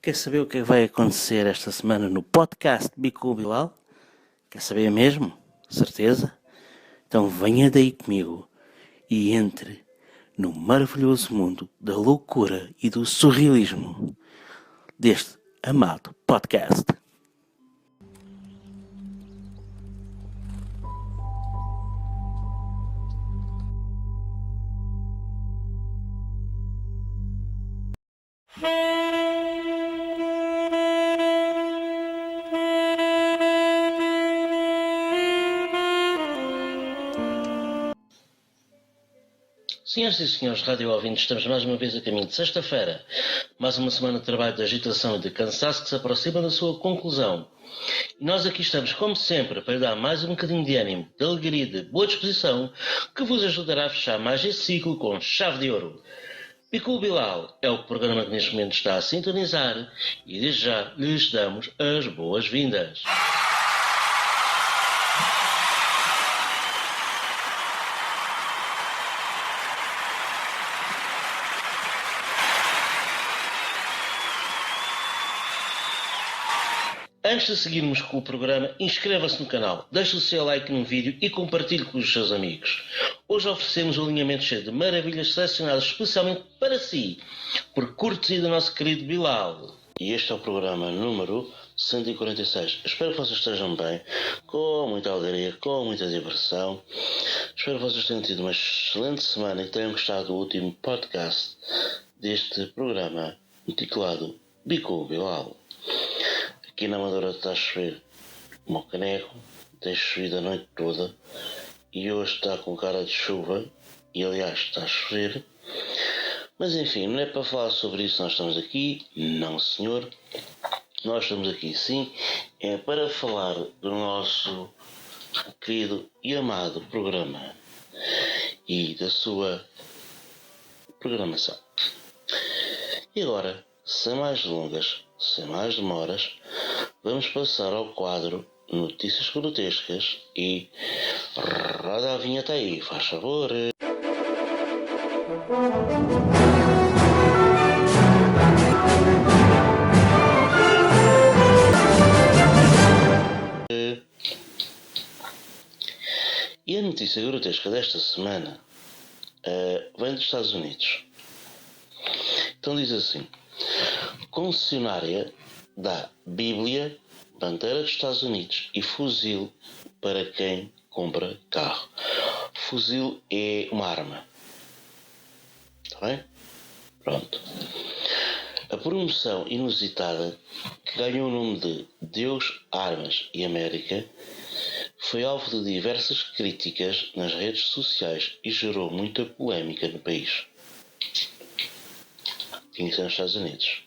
Quer saber o que vai acontecer esta semana no podcast Bico Bilal? Quer saber mesmo? Certeza? Então venha daí comigo e entre no maravilhoso mundo da loucura e do surrealismo deste amado podcast. Senhoras e senhores rádio ouvintes, estamos mais uma vez a caminho de sexta-feira. Mais uma semana de trabalho, de agitação e de cansaço que se aproxima da sua conclusão. E nós aqui estamos, como sempre, para dar mais um bocadinho de ânimo, de alegria e de boa disposição, que vos ajudará a fechar mais esse ciclo com chave de ouro. Bico Bilal é o programa que neste momento está a sintonizar e desde já lhes damos as boas-vindas. Antes de seguirmos com o programa, inscreva-se no canal, deixe o seu like no vídeo e compartilhe com os seus amigos. Hoje oferecemos um alinhamento cheio de maravilhas selecionadas especialmente para si, por cortesia do nosso querido Bilal. E este é o programa número 146. Espero que vocês estejam bem, com muita alegria, com muita diversão. Espero que vocês tenham tido uma excelente semana e tenham gostado do último podcast deste programa intitulado Bico Bilal. Aqui na Amadora está a chover como caneco, tem chovido a noite toda e hoje está com cara de chuva e aliás está a chover. Mas enfim, não é para falar sobre isso nós estamos aqui, não senhor. Nós estamos aqui sim, é para falar do nosso querido e amado programa e da sua programação. E agora, sem mais delongas, sem mais demoras, vamos passar ao quadro Notícias Grotescas e roda a vinheta aí, faz favor. E a notícia grotesca desta semana vem dos Estados Unidos. Então diz assim: concessionária dá Bíblia, bandeira dos Estados Unidos e fuzil para quem compra carro. Fuzil é uma arma. Está bem? Pronto. A promoção inusitada, que ganhou o nome de Deus, Armas e América, foi alvo de diversas críticas nas redes sociais e gerou muita polémica no país. Isso é nos Estados Unidos.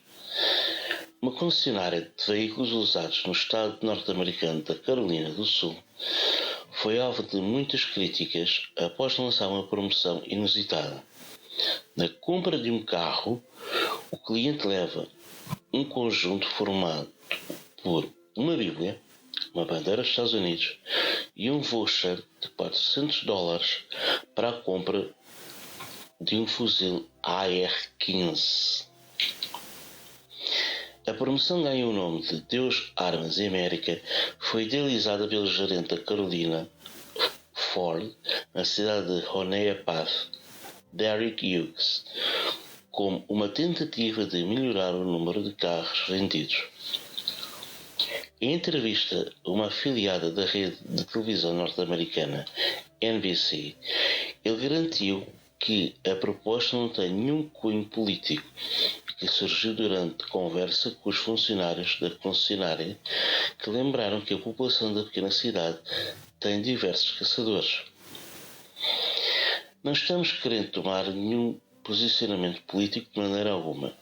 Uma concessionária de veículos usados no estado norte-americano da Carolina do Sul foi alvo de muitas críticas após lançar uma promoção inusitada. Na compra de um carro, o cliente leva um conjunto formado por uma Bíblia, uma bandeira dos Estados Unidos e um voucher de $400 para a compra de um fuzil AR-15. A promoção ganhou o nome de Deus, Armas e América, foi idealizada pelo gerente da Carolina Ford na cidade de Honea Path, Derek Hughes, como uma tentativa de melhorar o número de carros vendidos. Em entrevista a uma afiliada da rede de televisão norte-americana NBC, ele garantiu que a proposta não tem nenhum cunho político, que surgiu durante conversa com os funcionários da concessionária, que lembraram que a população da pequena cidade tem diversos caçadores. Não estamos querendo tomar nenhum posicionamento político de maneira alguma.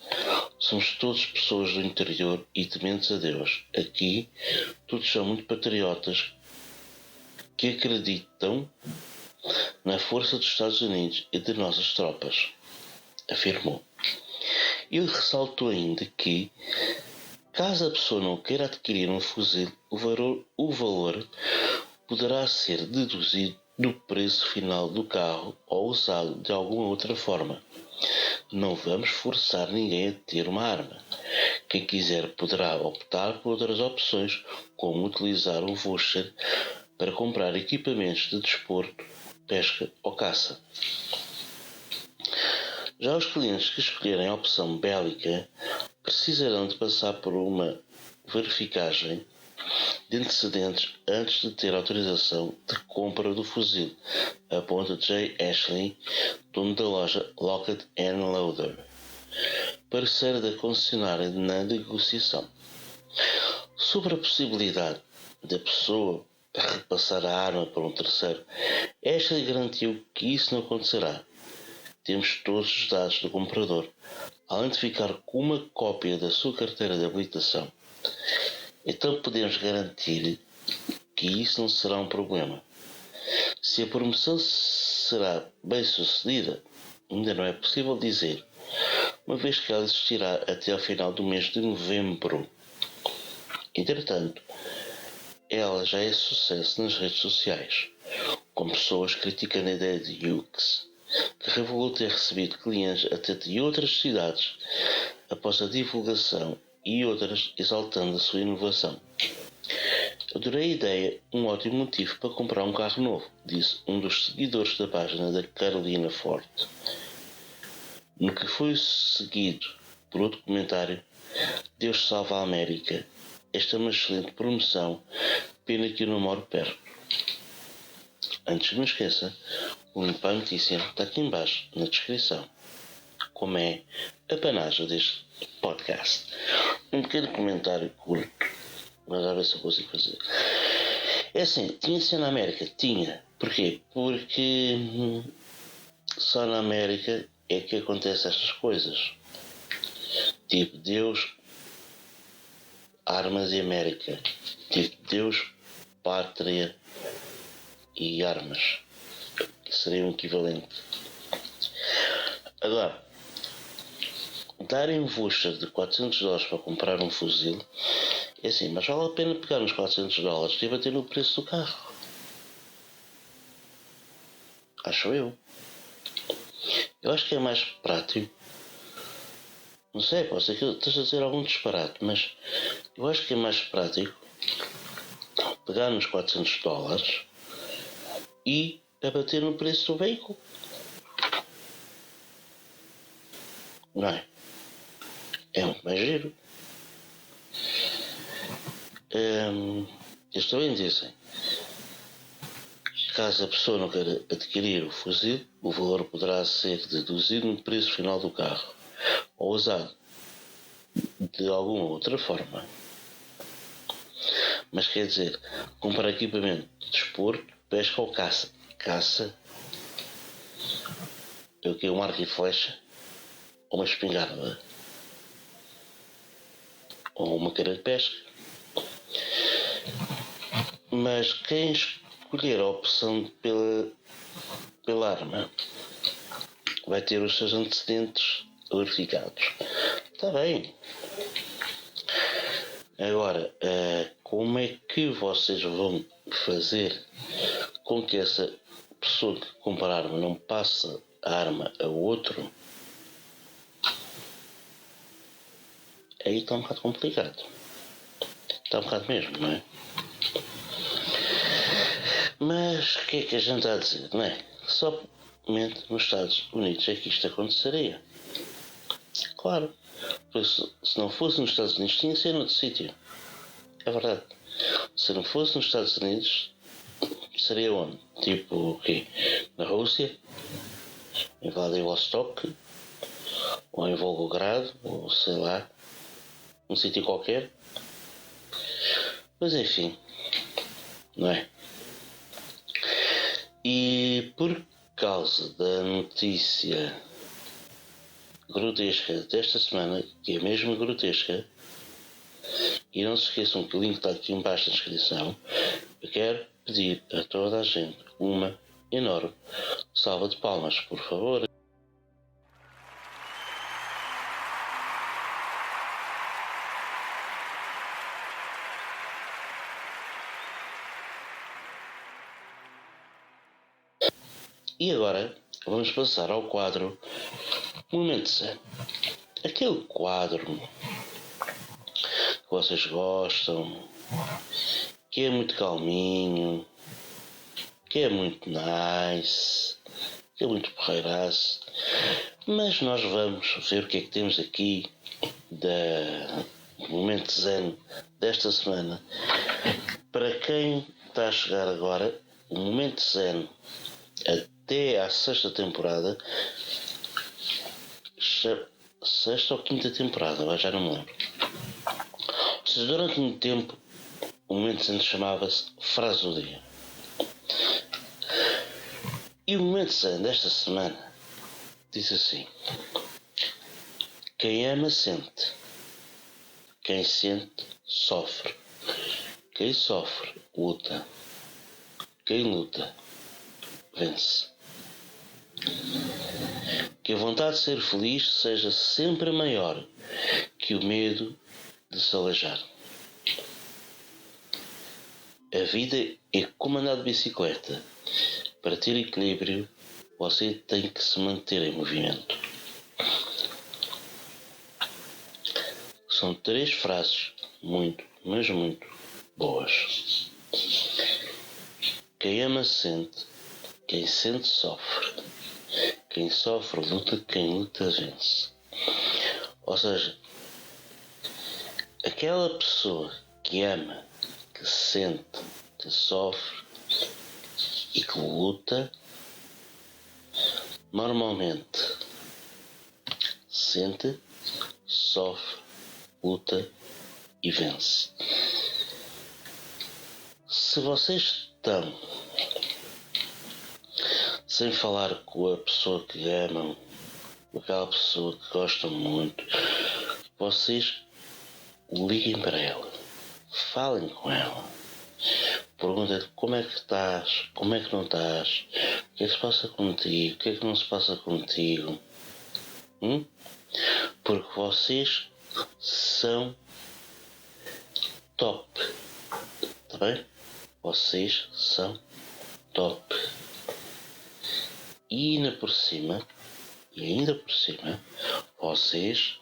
Somos todos pessoas do interior e tementes a Deus. Aqui, todos são muito patriotas que acreditam na força dos Estados Unidos e de nossas tropas, afirmou. Ele ressaltou ainda que, caso a pessoa não queira adquirir um fuzil, o valor poderá ser deduzido do preço final do carro ou usado de alguma outra forma. Não vamos forçar ninguém a ter uma arma. Quem quiser poderá optar por outras opções, como utilizar o voucher para comprar equipamentos de desporto, pesca ou caça. Já os clientes que escolherem a opção bélica precisarão de passar por uma verificagem de antecedentes antes de ter autorização de compra do fuzil, aponta Jay Ashley, dono da loja Lockheed Loader, parceiro da concessionária na negociação. Sobre a possibilidade da pessoa repassar a arma para um terceiro, Ashley garantiu que isso não acontecerá. Temos todos os dados do comprador, além de ficar com uma cópia da sua carteira de habilitação. Então podemos garantir que isso não será um problema. Se a promoção será bem sucedida, ainda não é possível dizer, uma vez que ela existirá até ao final do mês de novembro. Entretanto, ela já é sucesso nas redes sociais, com pessoas criticando a ideia de Hughes, que revelou ter recebido clientes até de outras cidades após a divulgação, e outras exaltando a sua inovação. Adorei a ideia, um ótimo motivo para comprar um carro novo, disse um dos seguidores da página da Carolina Ford. No que foi seguido por outro comentário, Deus salva a América. Esta é uma excelente promoção, pena que eu não moro perto. Antes não esqueça, o link para a notícia está aqui embaixo na descrição, como é a panagem deste podcast. Um pequeno comentário curto, mas a ver se eu consigo fazer. É assim, tinha de ser na América? Tinha. Porquê? Porque só na América é que acontecem estas coisas. Tipo, Deus, armas e América. Tipo, Deus, pátria e armas. Que seria um equivalente. Agora, darem um voucher de $400 para comprar um fuzil, é assim, mas vale a pena pegar nos $400 e bater no preço do carro. Acho eu. Eu acho que é mais prático. Não sei, pode ser que eu esteja a dizer algum disparate, mas eu acho que é mais prático pegar nos $400 e abater no preço do veículo. Não é? É muito mais giro. Eles também dizem, caso a pessoa não queira adquirir o fuzil, o valor poderá ser deduzido no preço final do carro ou usado de alguma outra forma. Mas quer dizer, comprar equipamento de desporto, pesca ou caça. Caça é o que? Um arco e flecha? Ou uma espingarda? Ou uma cara de pesca? Mas quem escolher a opção pela arma vai ter os seus antecedentes verificados. Está bem. Agora, como é que vocês vão fazer com que essa pessoa que compra a arma não passe a arma a outro? Aí está um bocado complicado. Está um bocado mesmo, não é? Mas o que é que a gente está a dizer, não é? Somente nos Estados Unidos é que isto aconteceria. Claro, porque se não fosse nos Estados Unidos tinha que ser noutro sítio. É verdade. Se não fosse nos Estados Unidos, seria onde? Tipo o quê? Na Rússia? Em Vladivostok? Ou em Volgogrado? Ou sei lá, um sítio qualquer? Mas enfim, não é? E por causa da notícia grotesca desta semana, que é mesmo grotesca, e não se esqueçam que o link está aqui embaixo na descrição, eu quero pedir a toda a gente uma enorme salva de palmas, por favor. E agora vamos passar ao quadro Momento Zen. Aquele quadro que vocês gostam, que é muito calminho, que é muito nice, que é muito porreiraço. Mas nós vamos ver o que é que temos aqui do momento zen desta semana. Para quem está a chegar agora, o momento zen até à sexta temporada, sexta ou quinta temporada, agora já não me lembro. Ou seja, durante muito tempo o momento zen chamava-se Frase do Dia. E o momento zen desta semana diz assim: quem ama sente, quem sente sofre, quem sofre luta, quem luta vence. Que a vontade de ser feliz seja sempre maior que o medo de se aleijar. A vida é como andar de bicicleta. Para ter equilíbrio, você tem que se manter em movimento. São 3 frases muito, mas muito boas. Quem ama sente, quem sente sofre. Quem sofre luta, quem luta vence. Ou seja, aquela pessoa que ama, que sente, que sofre e que luta, normalmente sente, sofre, luta e vence. Se vocês estão sem falar com a pessoa que amam, com aquela pessoa que gostam muito, vocês liguem para ela, falem com ela, perguntem-lhe como é que estás, como é que não estás, o que é que se passa contigo, o que é que não se passa contigo, porque vocês são top, está bem? Vocês são top. E ainda por cima, vocês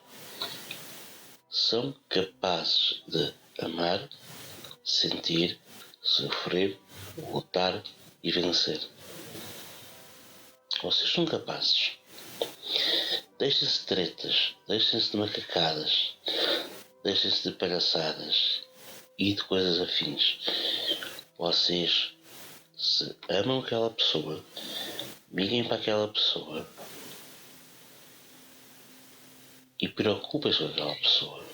são capazes de amar, sentir, sofrer, lutar e vencer. Vocês são capazes. Deixem-se de tretas, deixem-se de macacadas, deixem-se de palhaçadas e de coisas afins. Vocês, se amam aquela pessoa, liguem para aquela pessoa e preocupem-se com aquela pessoa.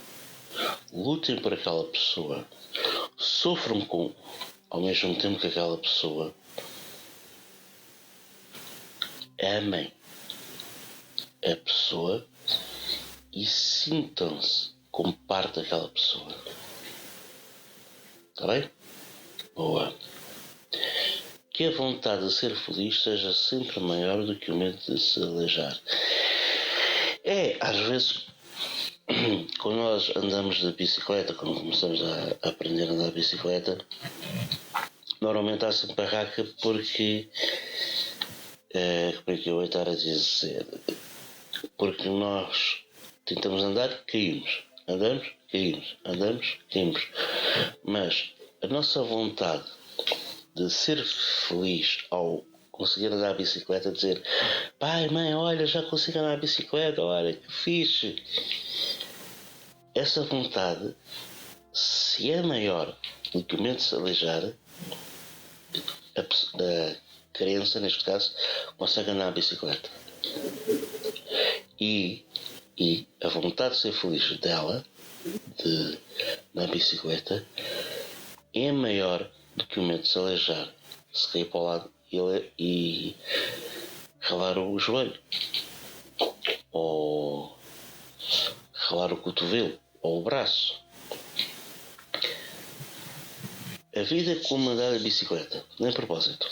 Lutem por aquela pessoa. Sofram ao mesmo tempo que aquela pessoa. Amem a pessoa e sintam-se como parte daquela pessoa. Está bem? Boa. Que a vontade de ser feliz seja sempre maior do que o medo de se aleijar. Às vezes, quando nós andamos de bicicleta, quando começamos a aprender a andar de bicicleta, normalmente há sempre barraca porque, como é que eu vou estar a dizer? Porque nós tentamos andar, caímos. Andamos, caímos. Andamos, caímos. Mas a nossa vontade de ser feliz ao conseguir andar a bicicleta, dizer: pai, mãe, olha, já consigo andar a bicicleta, olha, que fixe. Essa vontade, se é maior do que o medo de se aleijar, a criança, neste caso, consegue andar a bicicleta. E a vontade de ser feliz dela, na bicicleta, é maior do que o medo de se aleijar, se cair para o lado e ralar o joelho, ou ralar o cotovelo, ou o braço. A vida é como andar de bicicleta, nem propósito.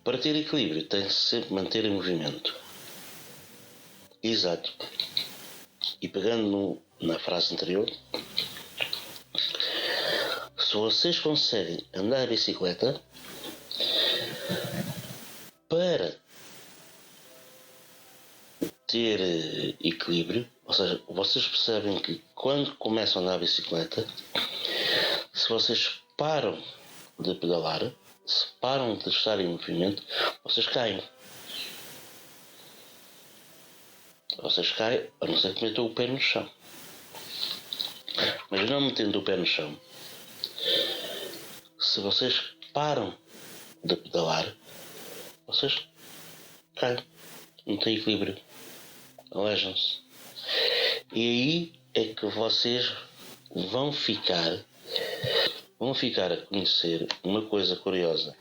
Para ter equilíbrio, tem-se sempre manter em movimento. Exato. E pegando na frase anterior, se vocês conseguem andar de bicicleta, para ter equilíbrio, ou seja, vocês percebem que quando começam a andar a bicicleta, se vocês param de pedalar, se param de estar em movimento, vocês caem. Vocês caem, a não ser que metam o pé no chão. Mas não metendo o pé no chão, se vocês param de pedalar, vocês caem. Não têm equilíbrio. Alejam-se. E aí é que vocês vão ficar a conhecer uma coisa curiosa.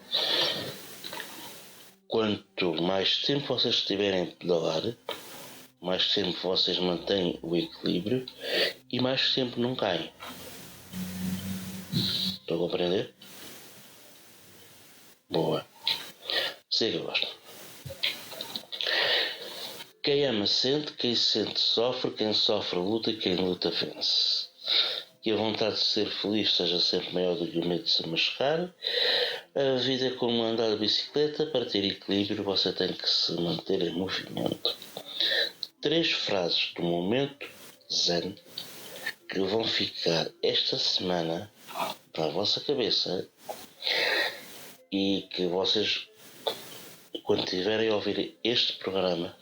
Quanto mais tempo vocês estiverem a pedalar, mais tempo vocês mantêm o equilíbrio e mais tempo não caem. Estão a compreender? Boa. Siga, gosto. Quem ama sente, quem sente sofre, quem sofre luta e quem luta vence. Que a vontade de ser feliz seja sempre maior do que o medo de se machucar. A vida é como andar de bicicleta. Para ter equilíbrio você tem que se manter em movimento. 3 frases do momento zen que vão ficar esta semana na vossa cabeça e que vocês, quando estiverem a ouvir este programa,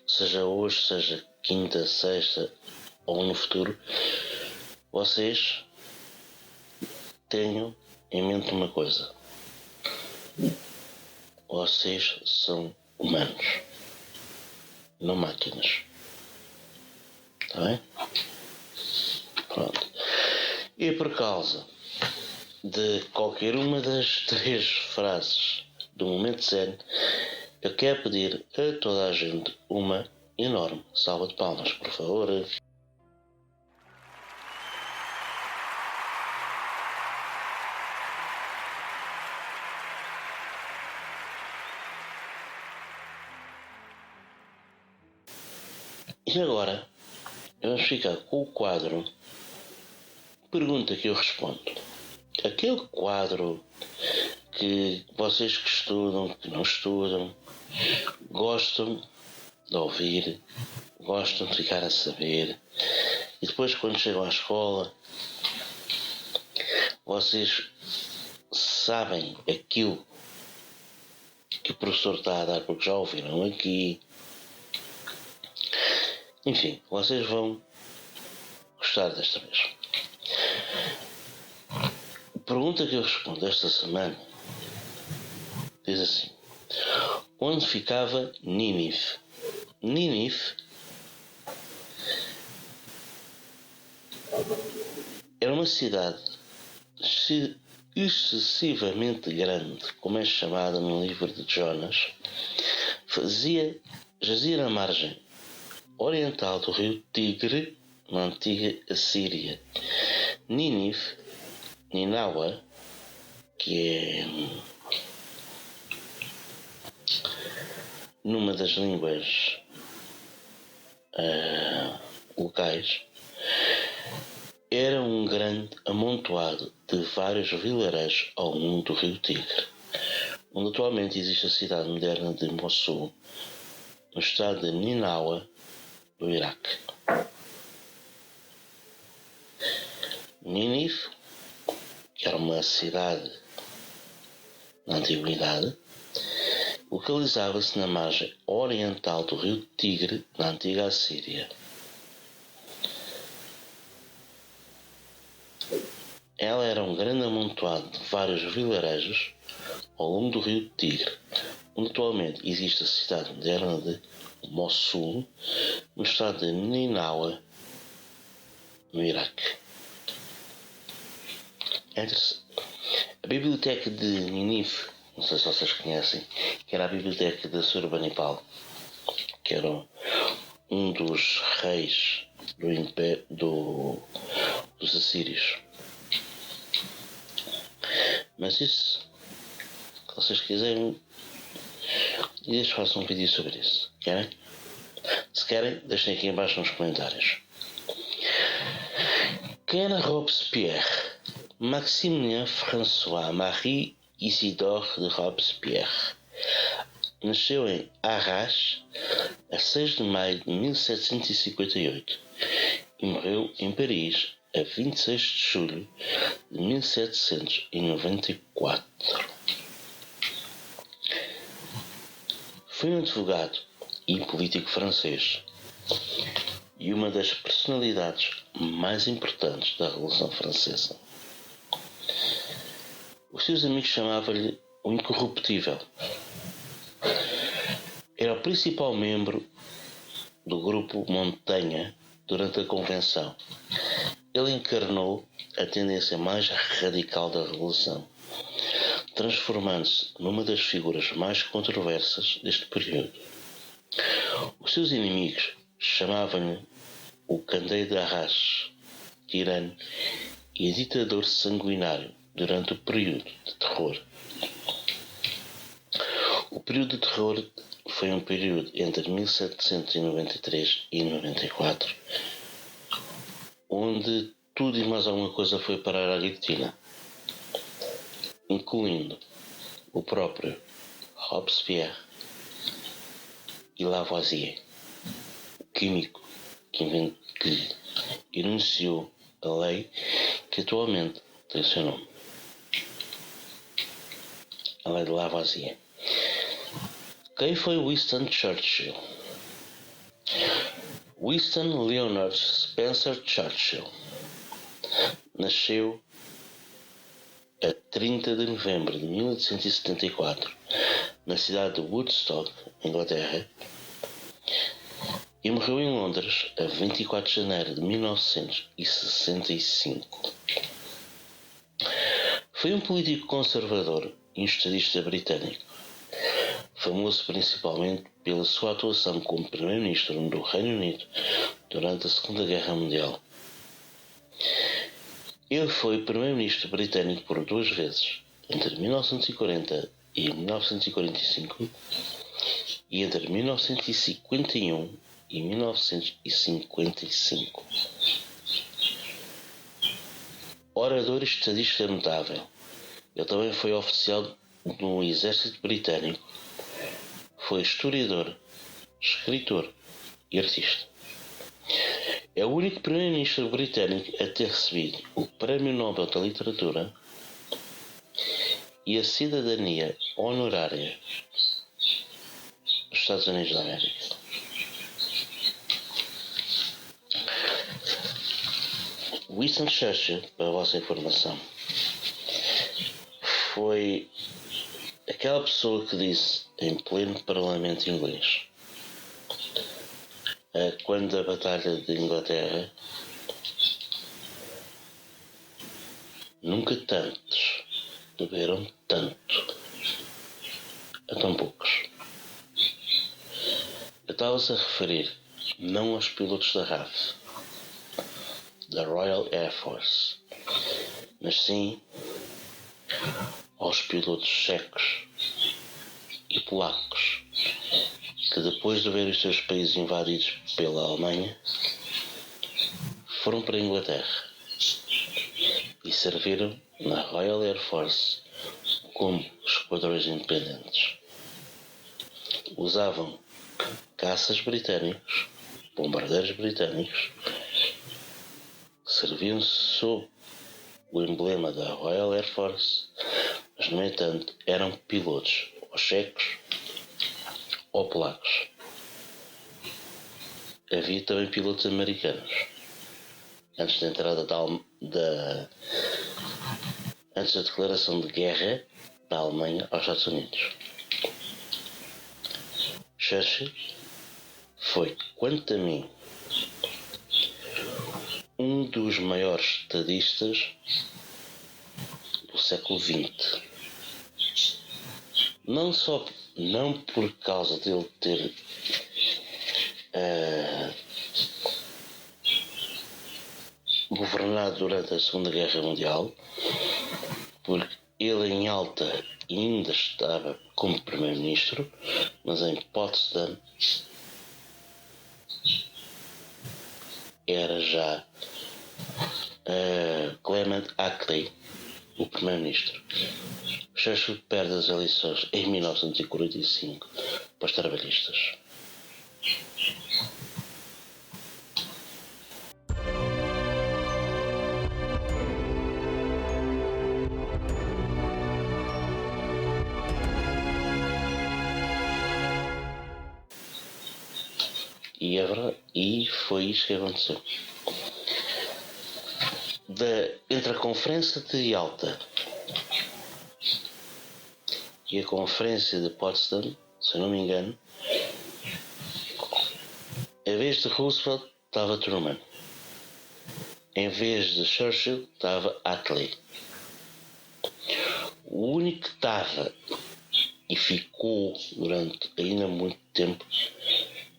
seja hoje, seja quinta, sexta ou no futuro, vocês tenham em mente uma coisa: vocês são humanos, não máquinas. Está bem? Pronto. E por causa de qualquer uma das 3 frases do momento zen, eu quero pedir a toda a gente uma enorme salva de palmas, por favor. E agora vamos ficar com o quadro Pergunta que eu respondo. Aquele quadro que vocês que estudam, que não estudam, gostam de ouvir, gostam de ficar a saber, e depois quando chegam à escola vocês sabem aquilo que o professor está a dar porque já ouviram aqui. Enfim, vocês vão gostar desta vez. A pergunta que eu respondo esta semana diz assim: onde ficava Nínive? Nínive era uma cidade excessivamente grande, como é chamada no livro de Jonas. Jazia na margem oriental do rio Tigre, na antiga Assíria. Nínive, Ninawa, que é numa das línguas locais, era um grande amontoado de vários vilarejos ao longo do rio Tigre, onde atualmente existe a cidade moderna de Mossul, no estado de Ninawa, do Iraque. Nínive, que era uma cidade na antiguidade, localizava-se na margem oriental do rio Tigre, na antiga Assíria. Ela era um grande amontoado de vários vilarejos ao longo do rio Tigre, onde atualmente existe a cidade moderna de Mossul, no estado de Ninawa, no Iraque. A biblioteca de Nínive, não sei se vocês conhecem, que era a biblioteca de Assurbanipal, que era um dos reis do império dos assírios. Mas isso, se vocês quiserem, eu faço um vídeo sobre isso. Querem? Se querem, deixem aqui embaixo nos comentários. Quem era Robespierre? Maximilien François Marie Isidore de Robespierre. nasceu em Arras a 6 de maio de 1758 e morreu em Paris a 26 de julho de 1794. Foi um advogado e político francês e uma das personalidades mais importantes da Revolução Francesa. Os seus amigos chamavam-lhe o Incorruptível. Era o principal membro do grupo Montanha durante a Convenção. Ele encarnou a tendência mais radical da Revolução, transformando-se numa das figuras mais controversas deste período. Os seus inimigos chamavam-lhe o Candeio de Arras, tirano e ditador sanguinário durante o período de terror. O período de terror foi um período entre 1793 e 94, onde tudo e mais alguma coisa foi parar à guilhotina, incluindo o próprio Robespierre e Lavoisier, o químico que enunciou a lei que atualmente tem o seu nome, a lei de Lavoisier. Quem foi Winston Churchill? Winston Leonard Spencer Churchill nasceu a 30 de novembro de 1874 na cidade de Woodstock, Inglaterra, e morreu em Londres a 24 de janeiro de 1965. Foi um político conservador e estadista britânico, famoso principalmente pela sua atuação como primeiro-ministro do Reino Unido durante a Segunda Guerra Mundial. Ele foi primeiro-ministro britânico por 2 vezes, entre 1940 e 1945 e entre 1951 e 1955. Orador e estadista notável, ele também foi oficial no Exército Britânico. Foi historiador, escritor e artista. É o único primeiro-ministro britânico a ter recebido o Prémio Nobel da Literatura e a cidadania honorária dos Estados Unidos da América. Winston Churchill, para a vossa informação, foi aquela pessoa que disse em pleno parlamento inglês, quando a Batalha de Inglaterra, nunca tantos beberam tanto a tão poucos. Eu estava-se a referir não aos pilotos da RAF, da Royal Air Force, mas sim aos pilotos checos e polacos que, depois de ver os seus países invadidos pela Alemanha, foram para a Inglaterra e serviram na Royal Air Force como esquadrões independentes. Usavam caças britânicos, bombardeiros britânicos, serviam-se sob o emblema da Royal Air Force, mas, no entanto, eram pilotos ou checos ou polacos. Havia também pilotos americanos, antes da entrada antes da declaração de guerra da Alemanha aos Estados Unidos. Churchill foi, quanto a mim, um dos maiores estadistas do século XX. Não por causa dele ter governado durante a Segunda Guerra Mundial, porque ele em alta ainda estava como primeiro-ministro, mas em Potsdam era já Clement Attlee o primeiro-ministro. Churchill perde as eleições em 1945 para os trabalhistas. E foi isso que aconteceu. Entre a Conferência de Yalta e a Conferência de Potsdam, se não me engano, em vez de Roosevelt estava Truman, em vez de Churchill estava Attlee. O único que estava e ficou durante ainda muito tempo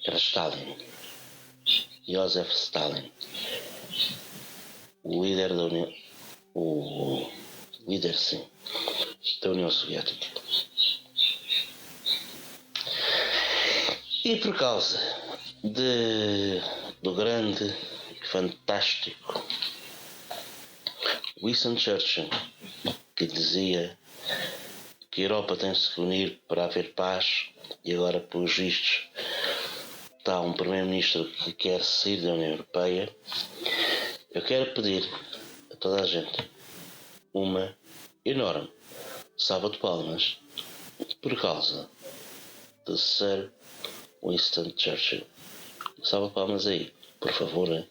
era Stalin, Joseph Stalin, o líder da União Soviética. E por causa do grande e fantástico Winston Churchill, que dizia que a Europa tem de se unir para haver paz, e agora, pelos vistos, está um primeiro-ministro que quer sair da União Europeia, eu quero pedir a toda a gente uma enorme salva de palmas por causa de Sir Winston Churchill. Salva de palmas aí, por favor.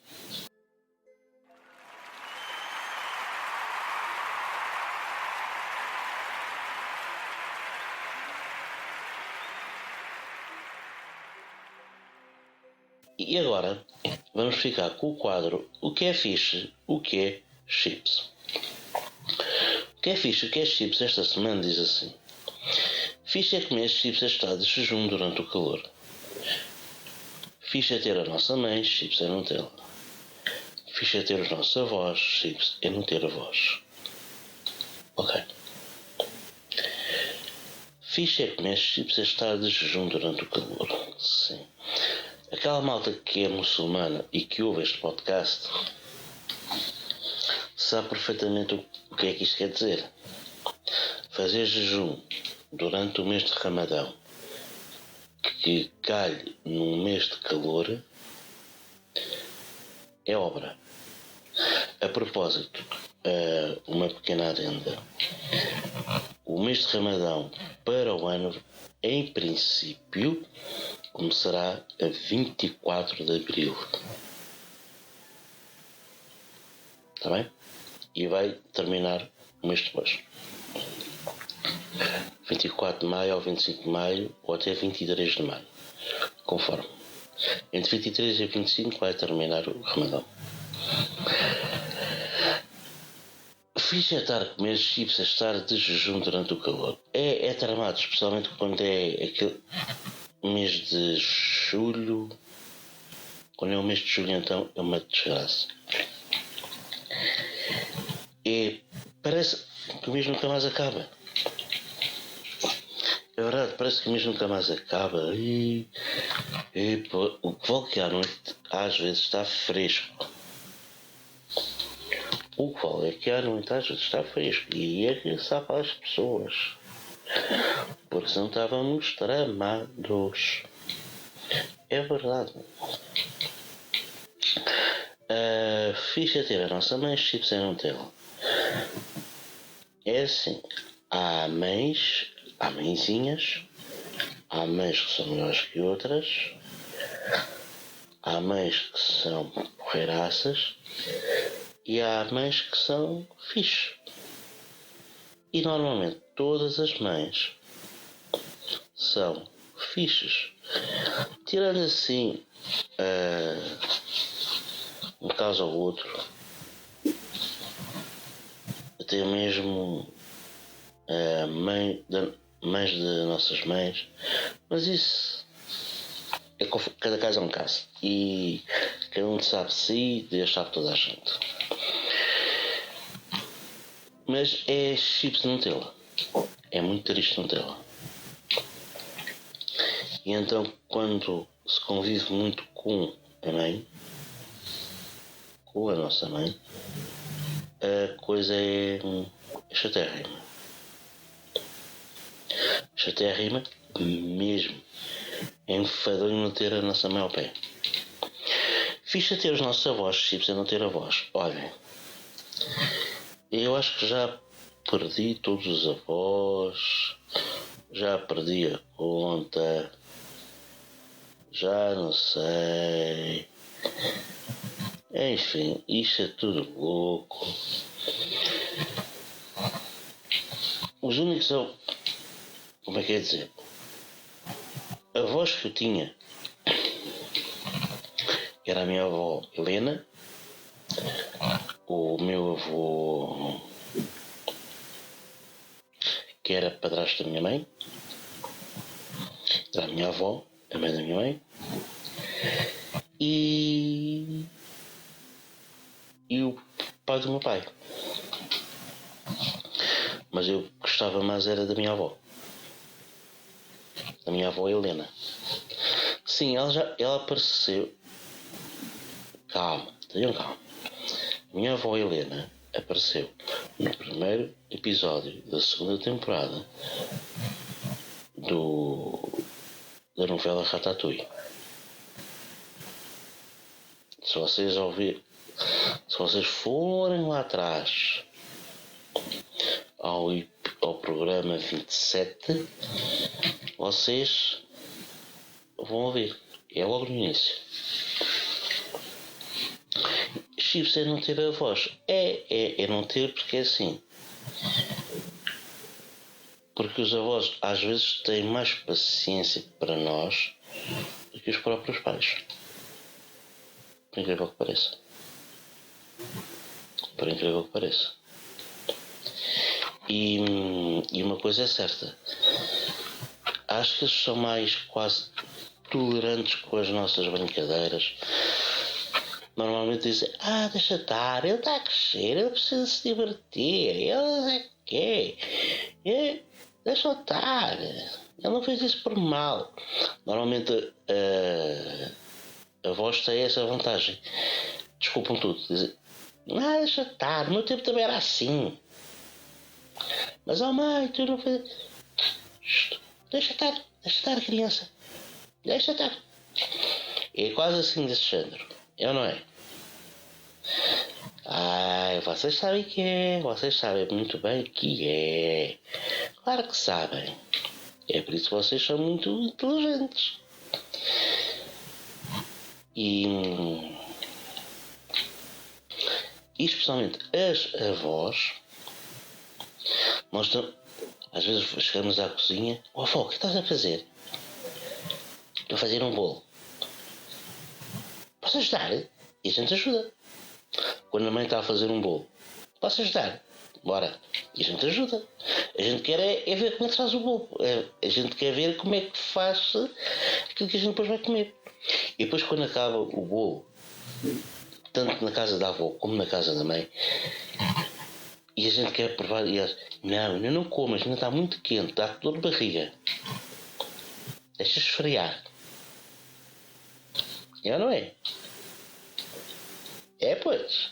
E agora vamos ficar com o quadro O que é fixe, o que é chips. O que é fixe, o que é chips esta semana diz assim: fixe é comer chips a estar de jejum durante o calor. Fixe é ter a nossa mãe, chips é Nutella. Fixe é ter os nossos avós, chips é não ter avós. Ok. Fixe é comer chips a estar de jejum durante o calor. Sim. Aquela malta que é muçulmana e que ouve este podcast sabe perfeitamente o que é que isto quer dizer. Fazer jejum durante o mês de Ramadão, que calhe num mês de calor, é obra. A propósito, uma pequena adenda. O mês de Ramadão para o ano, em princípio, começará a 24 de Abril. Está bem? E vai terminar um mês depois. 24 de Maio ao 25 de Maio ou até 23 de Maio. Conforme. Entre 23 e 25 vai terminar o Ramadão. Fixe é estar a comer chips, a estar de jejum durante o calor. É tramado, especialmente quando é aquele mês de julho. Quando é o mês de julho, então é uma desgraça. Parece que o mês nunca mais acaba. É verdade, parece que o mês nunca mais acaba. O que vale que à noite às vezes está fresco. O que vale é que à noite às vezes está fresco. E é que sabe às pessoas. Porque senão estávamos tramados. É verdade. Fixe é ter a nossa mãe, chips é Nutella. É assim, há mãezinhas, há mães que são melhores que outras, há mães que são porreiraças e há mães que são fixe. E normalmente todas as mães são fixes. Tirando assim um caso ou outro, até mesmo mães de nossas mães, mas isso cada caso é um caso e cada um sabe de si, Deus sabe toda a gente. Mas é chips de Nutella, é muito triste Nutella. E então quando se convive muito com a mãe, com a nossa mãe, a coisa é Chatérrima. Chatérrima mesmo. É enfadonho não ter a nossa mãe ao pé. Fiz-se ter os nossos avós, chips a não ter avós. Olhem, eu acho que já perdi todos os avós, já perdi a conta, já não sei. Enfim, isto é tudo louco. Os únicos, como é que é dizer, avós que eu tinha, que era a minha avó Helena, o meu avô, que era padrasto da minha mãe, era a minha avó, a mãe da minha mãe, e o pai do meu pai. Mas eu gostava mais era da minha avó. Da minha avó Helena. Sim, ela apareceu. Calma, tenham calma. A minha avó Helena apareceu no primeiro episódio da segunda temporada da novela Ratatouille. Se vocês forem lá atrás ao programa 27, vocês vão ouvir. É logo no início. Chips é não ter a voz. É não ter porque é assim. Porque os avós às vezes têm mais paciência para nós do que os próprios pais. Por incrível que pareça. Por incrível que pareça. E uma coisa é certa. Acho que eles são mais quase tolerantes com as nossas brincadeiras. Normalmente dizem, deixa estar, ele está a crescer, ele precisa se divertir, ele é que deixa estar, ele não fez isso por mal. Normalmente a voz tem essa vantagem. Desculpam tudo, dizem, deixa estar, no meu tempo também era assim. Mas mãe, tu não fez. Deixa estar, criança. Deixa estar. É quase assim desse género. É ou não é? Vocês sabem que é. Vocês sabem muito bem que é. Claro que sabem. É por isso que vocês são muito inteligentes. E especialmente as avós, nós às vezes chegamos à cozinha, avó, o que estás a fazer? Estou a fazer um bolo. Posso ajudar? E a gente ajuda. Quando a mãe está a fazer um bolo, posso ajudar? Bora. E a gente ajuda. A gente quer é ver como é que se faz o bolo. A gente quer ver como é que faz aquilo que a gente depois vai comer. E depois quando acaba o bolo, tanto na casa da avó como na casa da mãe, e a gente quer provar, e elas, não, ainda não comas, ainda está muito quente, dá dor de barriga. Deixa esfriar. É ou não é? É, pois.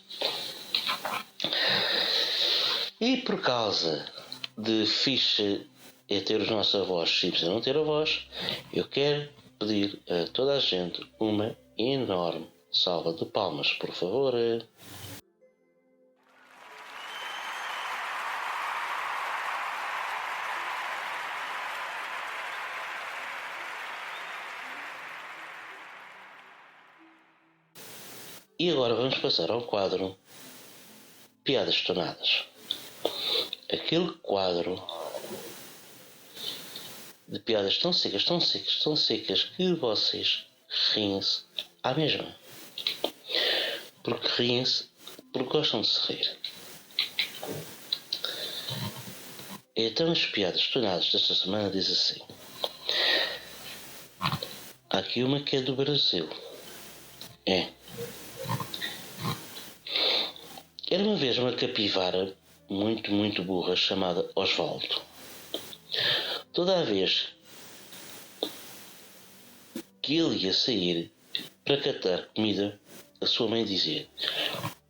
E por causa de fixe é ter os nossos avós, chips a não ter avós, eu quero pedir a toda a gente uma enorme salva de palmas, por favor. E agora vamos passar ao quadro Piadas Tonadas. Aquele quadro de piadas tão secas, tão secas, tão secas que vocês riem-se à mesma. Porque riem-se porque gostam de se rir. Então as piadas tonadas desta semana diz assim. Há aqui uma que é do Brasil. Era uma vez uma capivara muito, muito burra chamada Osvaldo. Toda a vez que ele ia sair para catar comida, a sua mãe dizia: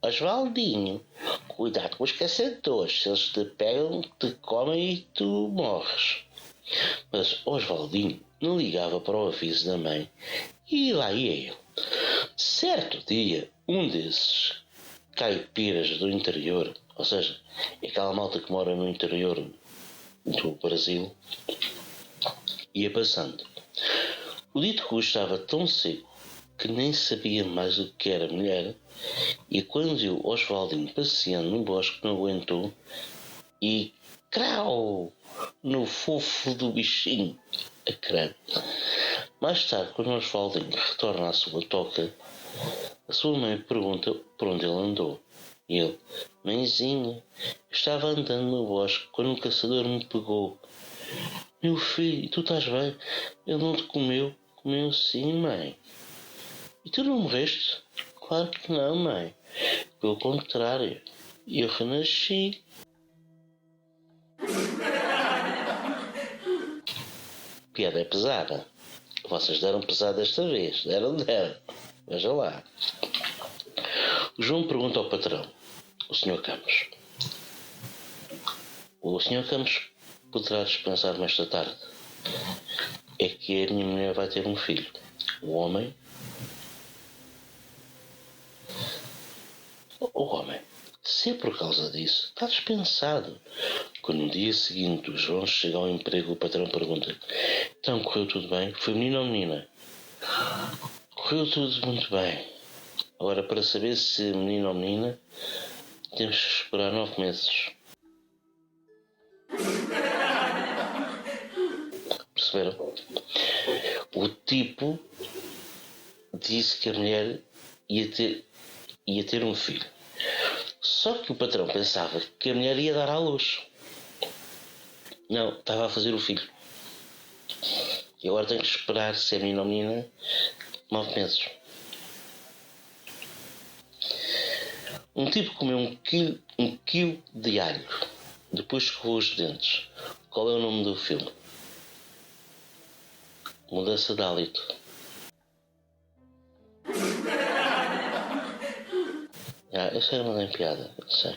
Osvaldinho, Cuidado com os caçadores, se eles te pegam, te comem e tu morres. Mas Oswaldinho não ligava para o aviso da mãe e lá ia ele. Certo dia, um desses caipiras do interior, ou seja, aquela malta que mora no interior do Brasil, ia passando. O dito cu estava tão seco que nem sabia mais o que era mulher, e quando viu Oswaldinho passeando no bosque não aguentou e crau no fofo do bichinho a crânio. Mais tarde, quando Oswaldinho retorna à sua toca, a sua mãe pergunta por onde ele andou. E ele: mãezinha, estava andando no bosque quando o caçador me pegou. Meu filho, tu estás bem? Ele não te comeu? Comeu sim, mãe. E tu não morreste? Claro que não, mãe. Pelo contrário, eu renasci. Piada é pesada. Vocês deram pesado desta vez. Deram. Veja lá. O João pergunta ao patrão, o Sr. Campos: o Sr. Campos poderá dispensar-me esta tarde? É que a minha mulher vai ter um filho. O homem... O homem, se é por causa disso, está dispensado. Quando no dia seguinte o João chega ao emprego, o patrão pergunta: então, correu tudo bem? Foi menino ou menina? Correu tudo muito bem. Agora, para saber se é menino ou menina, temos que esperar 9 meses. Perceberam? O tipo disse que a mulher ia ter um filho. Só que o patrão pensava que a mulher ia dar à luz. Não, estava a fazer o filho. E agora tem que esperar se é menino ou menina 9 meses. Um tipo comeu um quilo de alho. Depois escovou os dentes. Qual é o nome do filme? Mudança de hálito. Eu sei, não tem piada. Eu sei.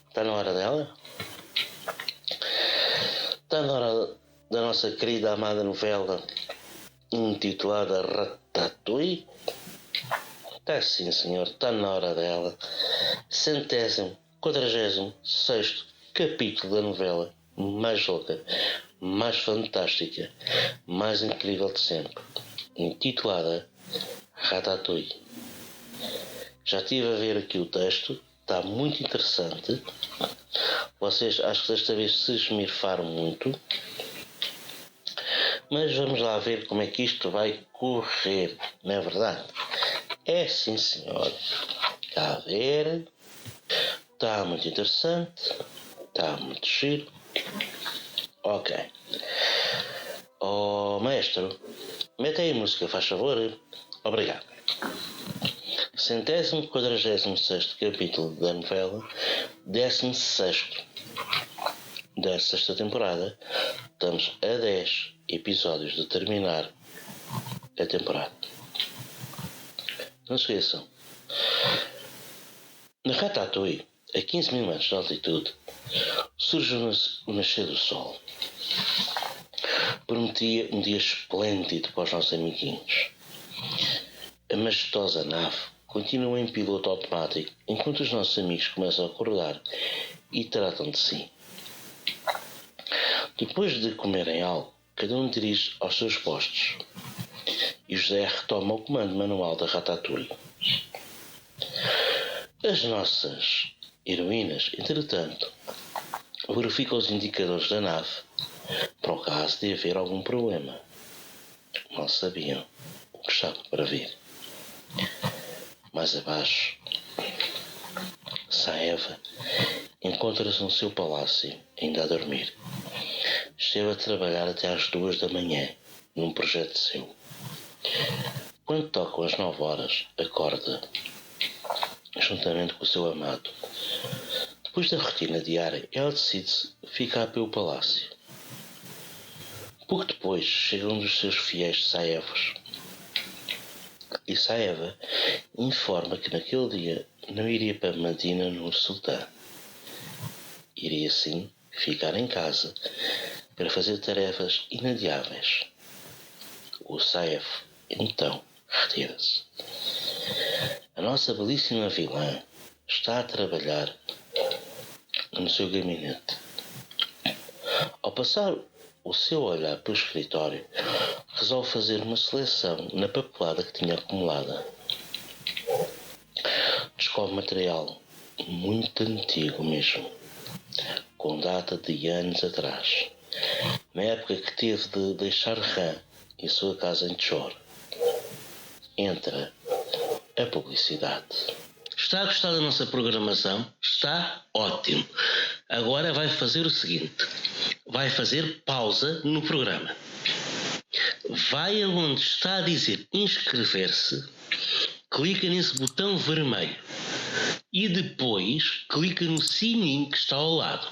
Está na hora dela? Está na hora da nossa querida amada novela intitulada Ratatouille? Está sim, senhor, está na hora dela. 146º capítulo da novela mais louca, mais fantástica, mais incrível de sempre, intitulada Ratatouille. Já estive a ver aqui o texto, está muito interessante. Vocês acho que desta vez se esmirfaram muito. Mas vamos lá ver como é que isto vai correr, não é verdade? É sim, senhor. Cá a ver. Está muito interessante. Está muito giro. Ok. Oh, maestro, mete aí a música, faz favor. Obrigado. 146º capítulo da novela, 16º da sexta temporada. Estamos a 10 episódios de terminar a temporada. Não se esqueçam. Na Ratatouille, a 15 mil metros de altitude, surge o nascer do sol. Prometia um dia esplêndido para os nossos amiguinhos. A majestosa nave continua em piloto automático enquanto os nossos amigos começam a acordar e tratam de si. Depois de comerem algo, cada um dirige aos seus postos e José retoma o comando manual da Ratatouille. As nossas heroínas, entretanto, verificam os indicadores da nave para o caso de haver algum problema. Mal sabiam o que estava para vir. Mais abaixo, Saeva encontra-se no seu palácio, ainda a dormir. Esteve a trabalhar até às 2 da manhã, num projeto seu. Quando tocam as 9 horas, acorda, juntamente com o seu amado. Depois da rotina diária, ela decide ficar pelo palácio. Pouco depois, chega um dos seus fiéis saevos. E Saeva informa que naquele dia não iria para Medina no Sultão. Iria sim ficar em casa para fazer tarefas inadiáveis. O Saev, então, retira-se. A nossa belíssima vilã está a trabalhar no seu gabinete. Ao passar o seu olhar pelo escritório, resolve fazer uma seleção na papelada que tinha acumulada. Descobre material muito antigo mesmo, com data de anos atrás, na época que teve de deixar Rã em sua casa em Tchor. Entra a publicidade. Está a gostar da nossa programação? Está ótimo. Agora vai fazer o seguinte. Vai fazer pausa no programa. Vai aonde está a dizer inscrever-se, clica nesse botão vermelho e depois clica no sininho que está ao lado.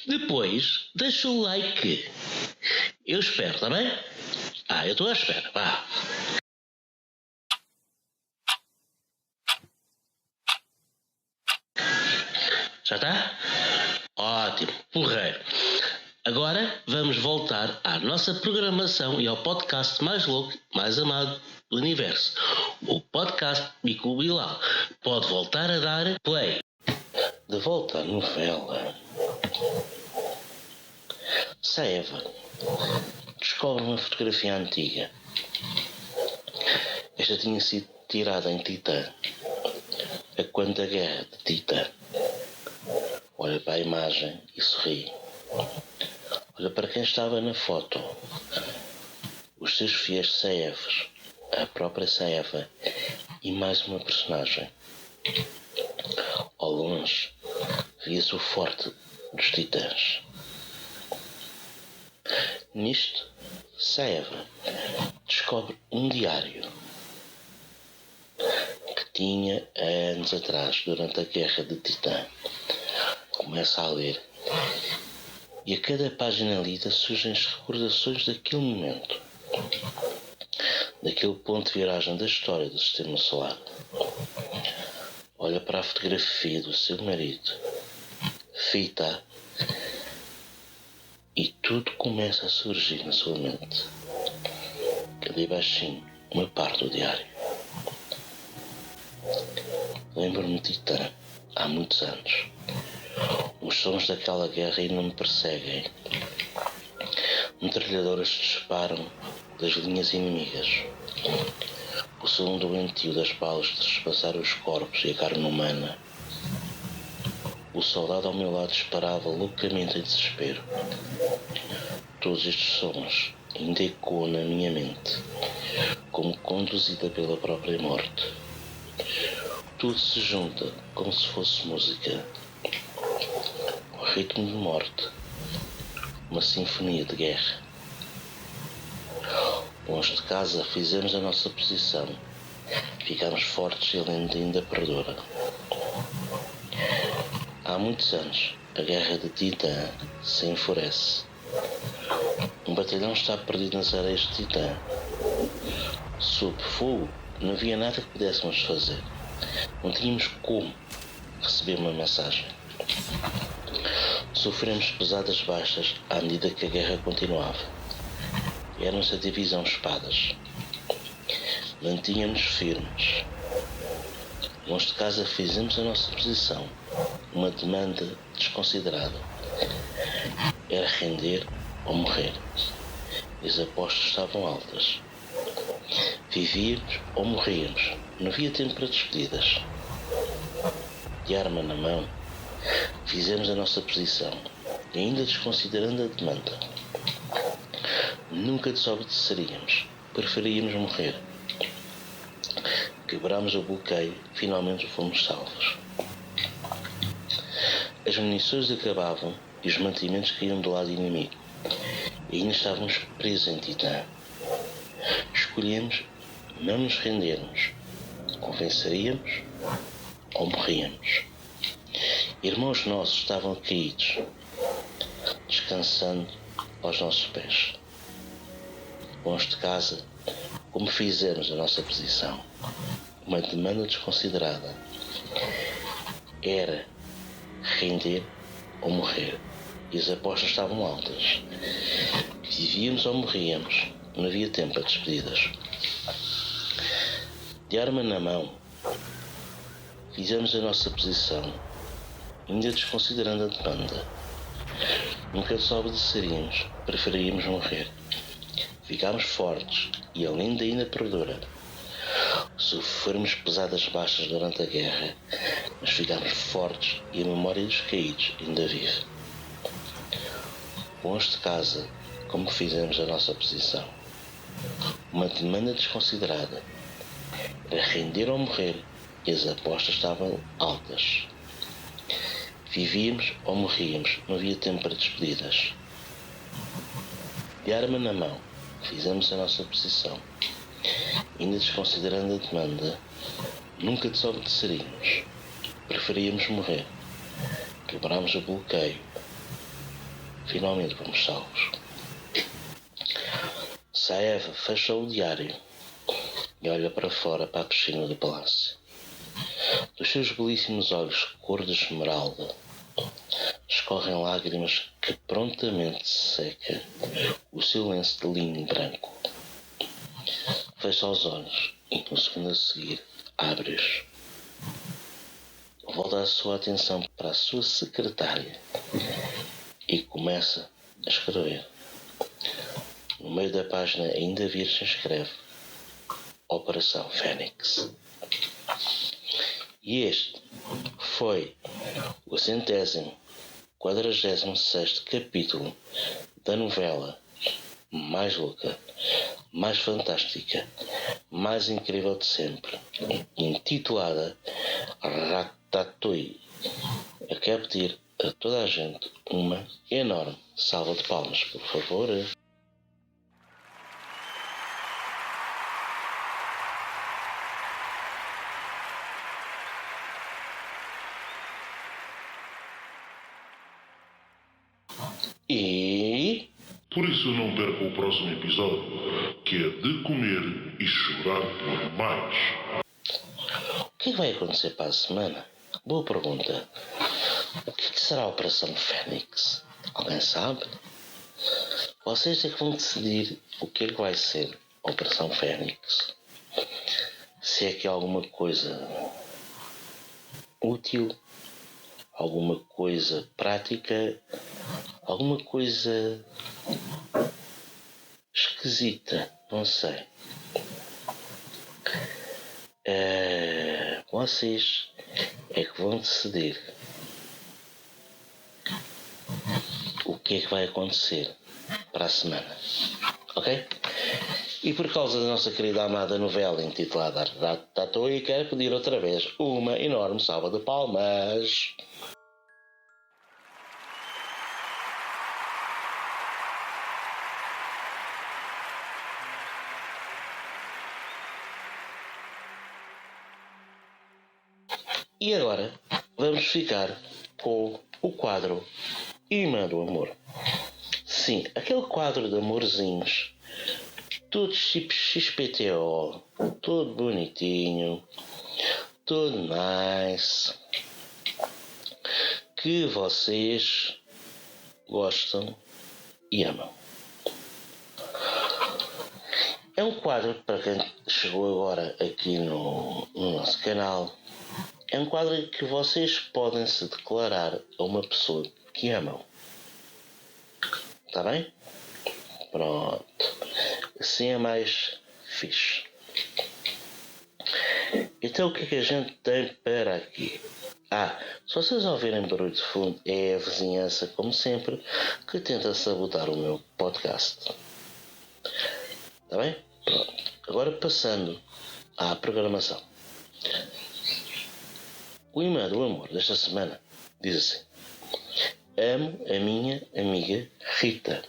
Depois deixa o like. Eu espero, está bem? Eu estou à espera, vá. Já está? Ótimo, porreiro. Agora vamos voltar à nossa programação e ao podcast mais louco, mais amado do universo. O podcast Bico Bilal. Pode voltar a dar play. De volta à novela. Saeva descobre uma fotografia antiga. Esta tinha sido tirada em Titã, a quando da guerra de Titã. Olha para a imagem e sorri. Olha para quem estava na foto. Os seus fiéis Saevos, a própria Saeva e mais uma personagem. Ao longe, via-se o forte dos titãs. Nisto, Saeva descobre um diário que tinha há anos atrás, durante a guerra de Titã. Começa a ler e a cada página lida surgem as recordações daquele momento, daquele ponto de viragem da história do Sistema Solar. Olha para a fotografia do seu marido, fita, e tudo começa a surgir na sua mente. Ali baixinho, uma parte do diário. Lembro-me de Titã, há muitos anos. Os sons daquela guerra ainda me perseguem. Metralhadoras disparam das linhas inimigas. O som doentio das balas trespassar os corpos e a carne humana. O soldado ao meu lado disparava loucamente em desespero. Todos estes sons ainda ecoam na minha mente, como conduzida pela própria morte. Tudo se junta como se fosse música. O ritmo de morte, uma sinfonia de guerra. Longe de casa fizemos a nossa posição. Ficámos fortes e a lenda ainda perdura. Há muitos anos, a guerra de Titã se enfurece. Um batalhão está perdido nas areias de Titã. Sob fogo, não havia nada que pudéssemos fazer. Não tínhamos como receber uma mensagem. Sofremos pesadas baixas à medida que a guerra continuava. Éramos a divisão Espadas. Mantínhamos firmes. Longe de casa fizemos a nossa posição. Uma demanda desconsiderada. Era render ou morrer. E as apostas estavam altas. Vivíamos ou morríamos. Não havia tempo para despedidas. De arma na mão, fizemos a nossa posição, e ainda desconsiderando a demanda. Nunca desobedeceríamos. Preferíamos morrer. Quebrámos o bloqueio, finalmente fomos salvos. As munições acabavam e os mantimentos caíam do lado inimigo. E ainda estávamos presos em Titã. Escolhemos não nos rendermos. Ou venceríamos ou morríamos. Irmãos nossos estavam caídos, descansando aos nossos pés. Bons de casa, como fizemos a nossa posição, uma demanda desconsiderada era render ou morrer, e as apostas estavam altas. Vivíamos ou morríamos, não havia tempo para despedidas. De arma na mão, fizemos a nossa posição, ainda desconsiderando a demanda. Nunca desobedeceríamos, preferíamos morrer. Ficámos fortes e além da inaperdura. Sofremos pesadas baixas durante a guerra, mas ficámos fortes e a memória dos caídos ainda vive. Bons de casa, como fizemos a nossa posição. Uma demanda desconsiderada era render ou morrer e as apostas estavam altas. Vivíamos ou morríamos, não havia tempo para despedidas. De arma na mão, fizemos a nossa posição. Ainda desconsiderando a demanda, nunca desobedeceríamos. Preferíamos morrer. Quebrámos o bloqueio. Finalmente fomos salvos. Saeva fechou o diário e olha para fora para a piscina do palácio. Dos seus belíssimos olhos cor de esmeralda escorrem lágrimas que prontamente seca o seu lenço de linho branco. Fecha os olhos e no segundo a seguir abre-os. Volta a sua atenção para a sua secretária e começa a escrever. No meio da página ainda virgem escreve Operação Fênix. E este foi o 146º capítulo da novela mais louca, mais fantástica, mais incrível de sempre, intitulada Ratatouille. Eu quero pedir a toda a gente uma enorme salva de palmas, por favor. E... Por isso não perca o próximo episódio, que é de comer e chorar por mais. o que vai acontecer para a semana? Boa pergunta. O que será a Operação Fênix? Alguém sabe? Vocês é que vão decidir o que é que vai ser a Operação Fênix. Se é que há alguma coisa útil, alguma coisa prática, alguma coisa esquisita, não sei. Vocês é que vão decidir o que é que vai acontecer para a semana, ok? E por causa da nossa querida amada novela intitulada Ratatouille, quero pedir outra vez uma enorme salva de palmas. E agora vamos ficar com o quadro Imã do Amor. Sim, aquele quadro de amorzinhos, todo tipo XPTO, todo bonitinho, todo nice, que vocês gostam e amam. É um quadro, para quem chegou agora aqui no nosso canal, é um quadro em que vocês podem se declarar a uma pessoa que amam. Está bem? Pronto. Assim é mais fixe. Então o que é que a gente tem para aqui? Se vocês ouvirem barulho de fundo, é a vizinhança, como sempre, que tenta sabotar o meu podcast. Está bem? Pronto. Agora passando à programação. O imã do amor desta semana diz assim: amo a minha amiga Rita.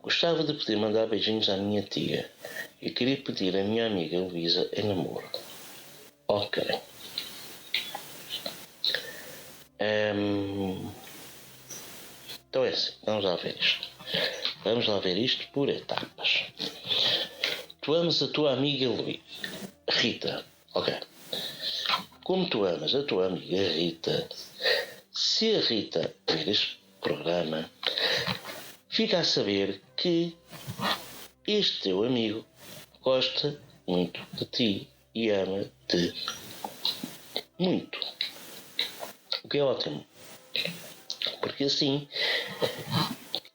Gostava de poder mandar beijinhos à minha tia e queria pedir a minha amiga Luísa em namoro. Ok. Então é assim, vamos lá ver isto. Vamos lá ver isto por etapas. Tu amas a tua amiga Rita, ok. Como tu amas a tua amiga Rita, se a Rita ver este programa, fica a saber que este teu amigo gosta muito de ti e ama-te muito. O que é ótimo. Porque assim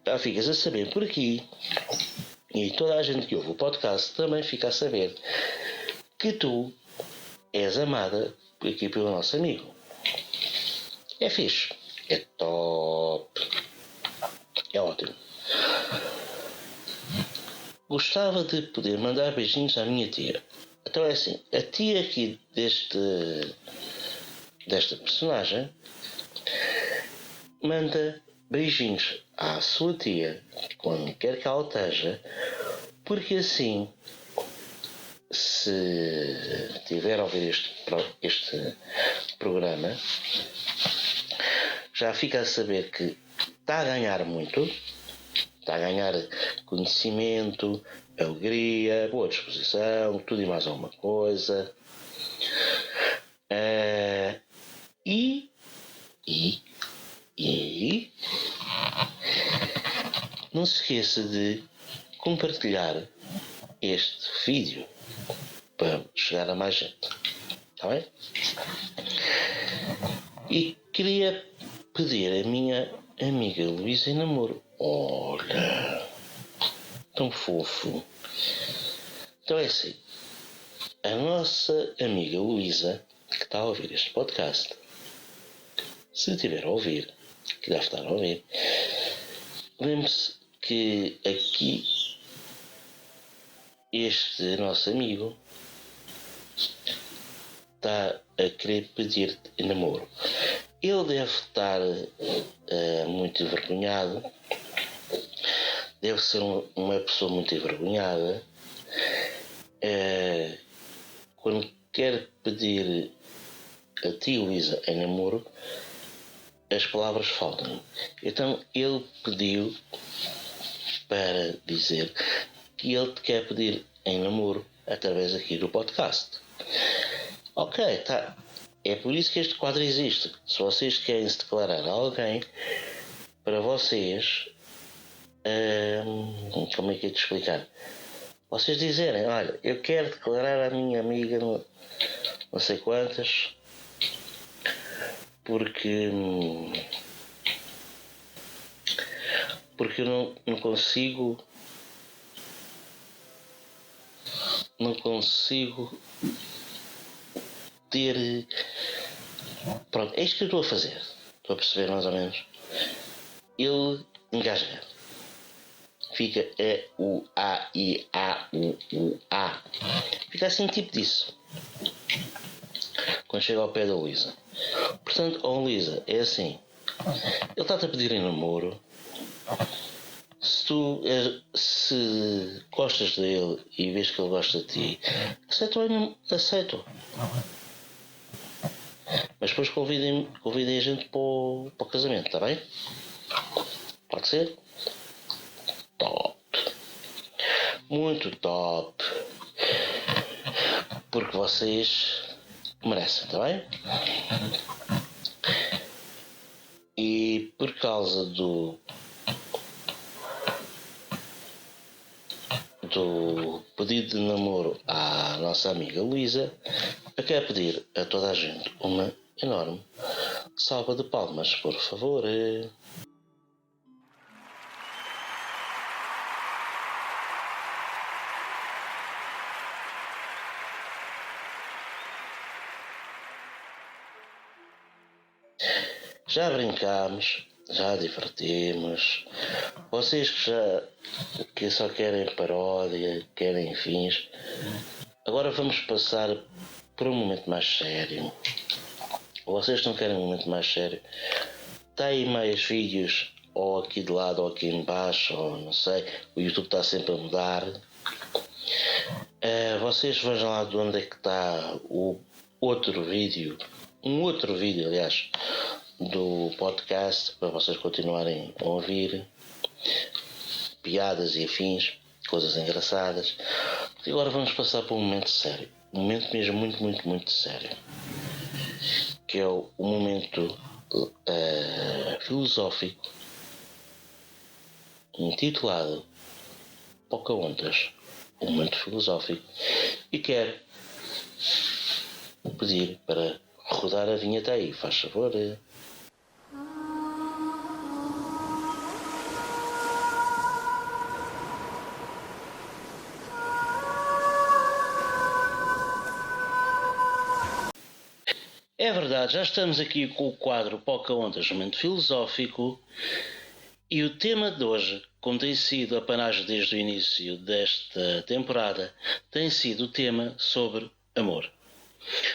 já ficas a saber por aqui, e toda a gente que ouve o podcast também fica a saber que tu és amada aqui pelo nosso amigo. É fixe. É top. É ótimo. Gostava de poder mandar beijinhos à minha tia. Então é assim, a tia aqui desta personagem manda beijinhos à sua tia, quando quer que ela esteja, porque assim, se tiver a ouvir este programa, já fica a saber que está a ganhar muito, está a ganhar conhecimento, alegria, boa disposição, tudo e mais alguma coisa. E não se esqueça de compartilhar este vídeo para chegar a mais gente. Está bem? E queria pedir a minha amiga Luísa em namoro. Olha, tão fofo. Então é assim, a nossa amiga Luísa, que está a ouvir este podcast, se estiver a ouvir, que deve estar a ouvir, lembre-se que aqui este nosso amigo está a querer pedir-te em namoro. Ele deve estar muito envergonhado, deve ser uma pessoa muito envergonhada, quando quer pedir a ti, Luísa, em namoro, as palavras faltam. Então ele pediu para dizer que ele te quer pedir em namoro através aqui do podcast. Ok, tá. É por isso que este quadro existe. Se vocês querem se declarar a alguém, para vocês, como é que é de explicar? Vocês dizerem, olha, eu quero declarar a minha amiga não sei quantas, porque eu não consigo ter. Pronto, é isto que eu estou a fazer. Estou a perceber mais ou menos. Ele engasga. Fica E-U-A-I-A-U-U-A. Fica assim tipo disso. Quando chega ao pé da Luísa. Portanto, Luísa, é assim. Ele está-te a pedir em namoro. Se gostas dele e vês que ele gosta de ti, aceito. Mas depois convidem a gente para o casamento, está bem? Pode ser? Top. Muito top. Porque vocês merecem, está bem? E por causa do pedido de namoro à nossa amiga Luísa, eu quero pedir a toda a gente uma enorme salva de palmas, por favor. Já brincámos, já divertimos. Vocês que só querem paródia, querem fins. Agora vamos passar por um momento mais sério. Vocês não querem um momento mais sério? Está aí mais vídeos, ou aqui de lado, ou aqui em baixo, ou não sei. O YouTube está sempre a mudar. Vocês vejam lá de onde é que está o outro vídeo. Um outro vídeo, aliás, do podcast para vocês continuarem a ouvir piadas e afins, coisas engraçadas. E agora vamos passar para um momento sério, um momento mesmo muito sério, que é o momento filosófico intitulado Pocahontas, um momento filosófico, e quero pedir para rodar a vinheta aí, faz favor. É verdade, já estamos aqui com o quadro Pocahontas, momento filosófico, e o tema de hoje, como tem sido a panagem desde o início desta temporada, tem sido o tema sobre amor.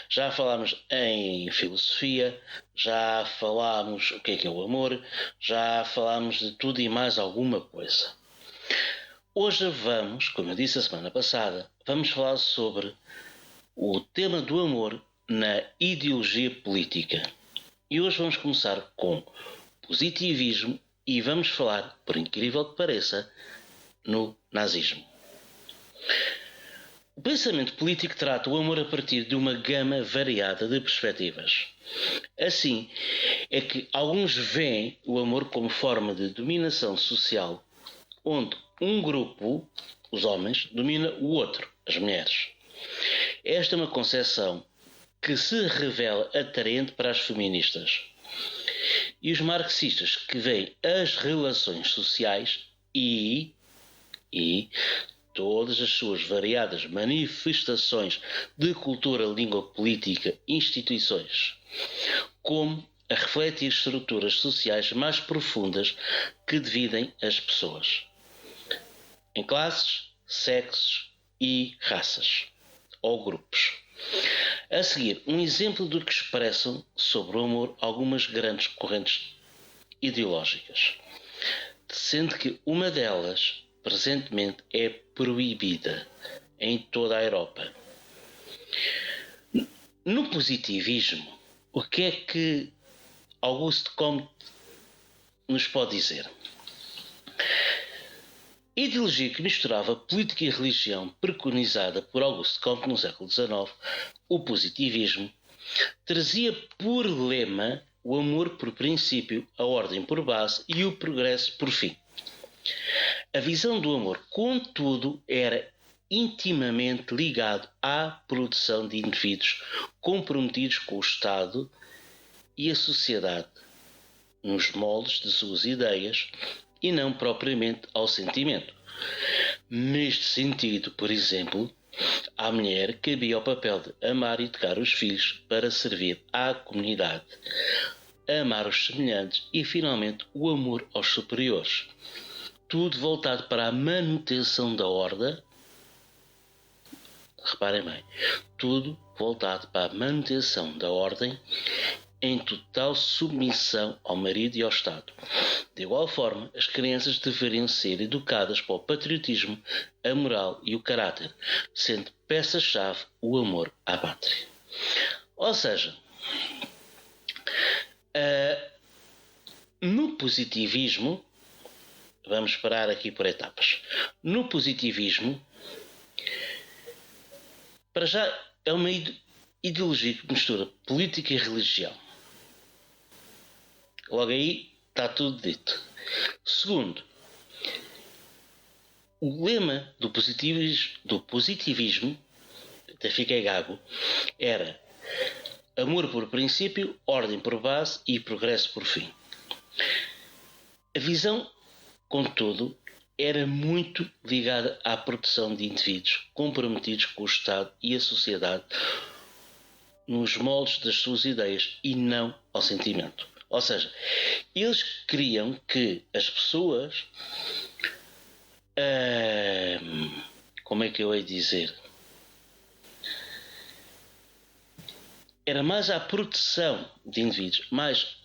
Já falámos em filosofia, já falámos o que é o amor, já falámos de tudo e mais alguma coisa. Hoje vamos, como eu disse a semana passada, vamos falar sobre o tema do amor na ideologia política. E hoje vamos começar com positivismo e vamos falar, por incrível que pareça, no nazismo. O pensamento político trata o amor a partir de uma gama variada de perspectivas. Assim, é que alguns veem o amor como forma de dominação social, onde um grupo, os homens, domina o outro, as mulheres. Esta é uma concepção que se revela atraente para as feministas. E os marxistas, que veem as relações sociais e todas as suas variadas manifestações de cultura, língua, política, instituições, como a refletir estruturas sociais mais profundas que dividem as pessoas em classes, sexos e raças ou grupos. A seguir, um exemplo do que expressam sobre o amor algumas grandes correntes ideológicas, sendo que uma delas presentemente é proibida em toda a Europa. No positivismo, o que é que Auguste Comte nos pode dizer? A ideologia que misturava política e religião preconizada por Auguste Comte no século XIX, o positivismo, trazia por lema o amor por princípio, a ordem por base e o progresso por fim. A visão do amor, contudo, era intimamente ligado à produção de indivíduos comprometidos com o Estado e a sociedade, nos moldes de suas ideias e não propriamente ao sentimento. Neste sentido, por exemplo, à mulher cabia o papel de amar e educar os filhos para servir à comunidade, amar os semelhantes e, finalmente, o amor aos superiores. Tudo voltado para a manutenção da ordem. Reparem bem, tudo voltado para a manutenção da ordem em total submissão ao marido e ao Estado. De igual forma, as crianças deveriam ser educadas para o patriotismo, a moral e o caráter, sendo peça-chave o amor à pátria. Ou seja, no positivismo, vamos parar aqui por etapas. No positivismo, para já é uma ideologia que mistura política e religião. Logo aí está tudo dito. Segundo, o lema do positivismo, até fiquei gago, era amor por princípio, ordem por base e progresso por fim. A visão, contudo, era muito ligada à proteção de indivíduos comprometidos com o Estado e a sociedade nos moldes das suas ideias e não ao sentimento. Ou seja, eles queriam que as pessoas, como é que eu hei de dizer? Era mais à proteção de indivíduos, mais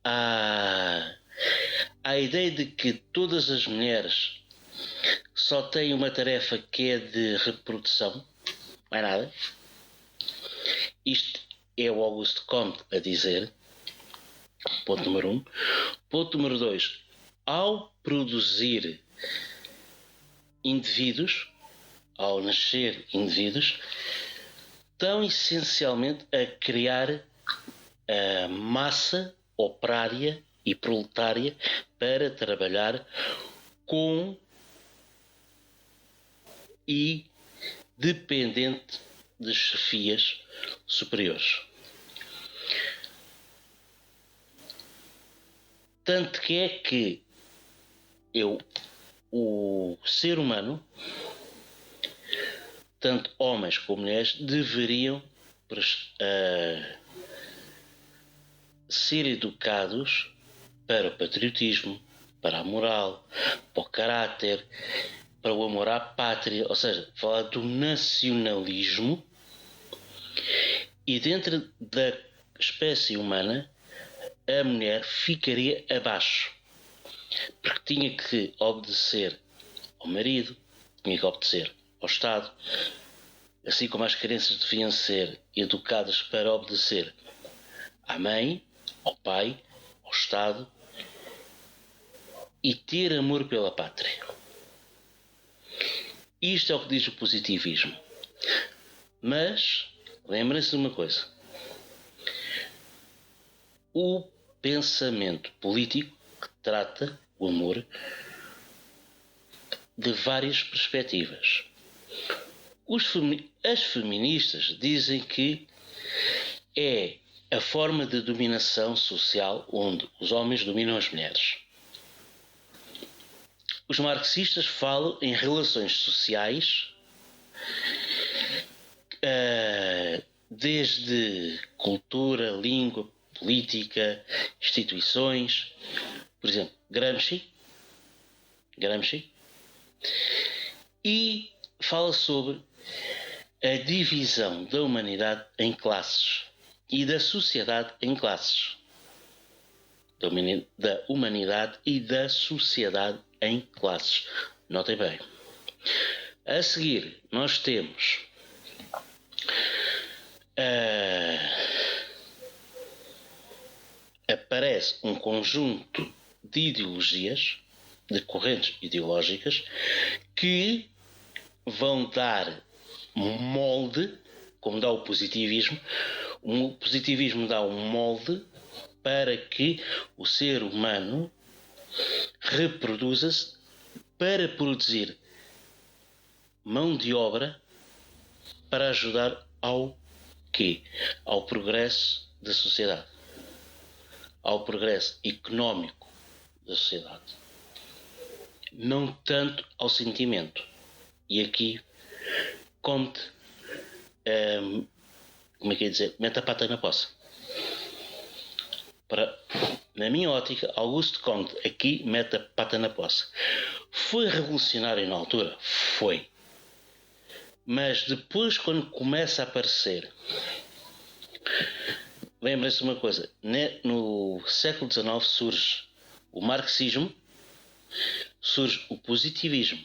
à ideia de que todas as mulheres só têm uma tarefa que é de reprodução, mais nada. Isto é o Auguste Comte a dizer. Ponto número 1. Ponto número 2. Ao produzir indivíduos, ao nascer indivíduos, estão essencialmente a criar a massa operária e proletária para trabalhar com e dependente de chefias superiores. Tanto que é que o ser humano, tanto homens como mulheres, deveriam ser educados para o patriotismo, para a moral, para o caráter, para o amor à pátria, ou seja, falar do nacionalismo. E dentro da espécie humana, a mulher ficaria abaixo, porque tinha que obedecer ao marido, tinha que obedecer ao Estado, assim como as crianças deviam ser educadas para obedecer à mãe, ao pai, ao Estado e ter amor pela pátria. Isto é o que diz o positivismo. Mas lembrem-se de uma coisa: o pensamento político que trata o amor de várias perspectivas. As feministas dizem que é a forma de dominação social onde os homens dominam as mulheres. Os marxistas falam em relações sociais, desde cultura, língua, política, instituições. Por exemplo, Gramsci, e fala sobre a divisão da humanidade em classes e da sociedade em classes. Da humanidade e da sociedade em classes. Notem bem. A seguir, nós temos aparece um conjunto de ideologias, de correntes ideológicas, que vão dar um molde, como dá o positivismo. O positivismo dá um molde para que o ser humano reproduza-se para produzir mão de obra para ajudar ao quê? Ao progresso da sociedade, ao progresso económico da sociedade, não tanto ao sentimento. E aqui Comte, mete a pata na poça. Na minha ótica, Auguste Comte aqui mete a pata na poça. Foi revolucionário na altura? Foi. Mas depois, quando começa a aparecer, lembrem-se de uma coisa: no século XIX surge o marxismo, surge o positivismo,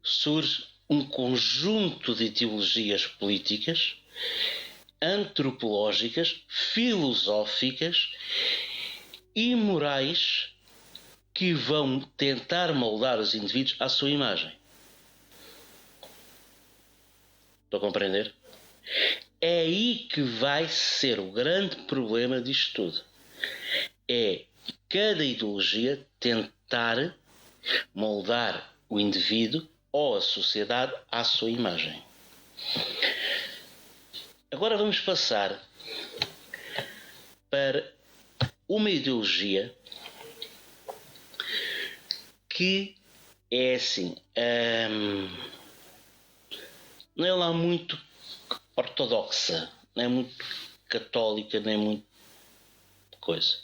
surge um conjunto de ideologias políticas, antropológicas, filosóficas e morais que vão tentar moldar os indivíduos à sua imagem. Estão a compreender? É aí que vai ser o grande problema disto tudo. É cada ideologia tentar moldar o indivíduo ou a sociedade à sua imagem. Agora vamos passar para uma ideologia que é assim, não é lá muito ortodoxa, não é muito católica, nem muito coisa.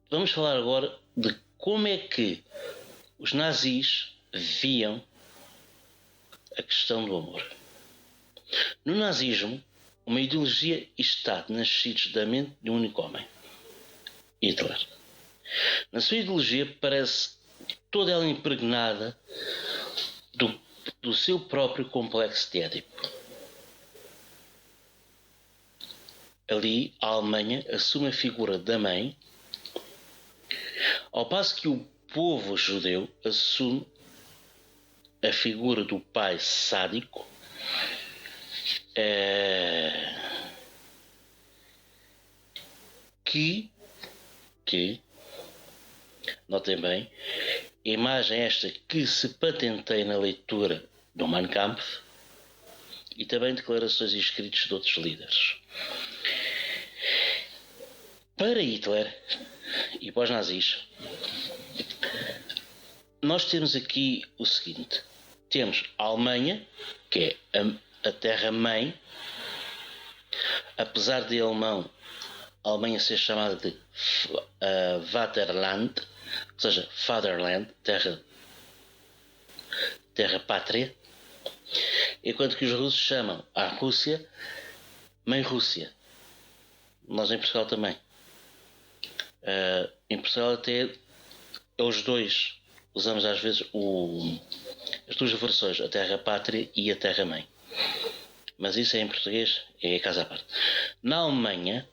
Vamos falar agora de como é que os nazis viam a questão do amor. No nazismo, uma ideologia e Estado nascidos da mente de um único homem, Hitler. Na sua ideologia parece toda ela impregnada do seu próprio complexo de Édipo. Ali a Alemanha assume a figura da mãe, ao passo que o povo judeu assume a figura do pai sádico, que notem bem, imagem esta que se patenteia na leitura do Mein Kampf e também declarações e escritos de outros líderes. Para Hitler e para os nazis, nós temos aqui o seguinte: temos a Alemanha, que é a terra-mãe, apesar de alemão a Alemanha ser chamada de Vaterland, ou seja, Fatherland, terra-pátria, enquanto que os russos chamam a Rússia Mãe Rússia. Nós em Portugal também. Em Portugal até os dois usamos às vezes as duas versões, a terra-pátria e a terra-mãe. Mas isso é em português, é casa à parte. Na Alemanha,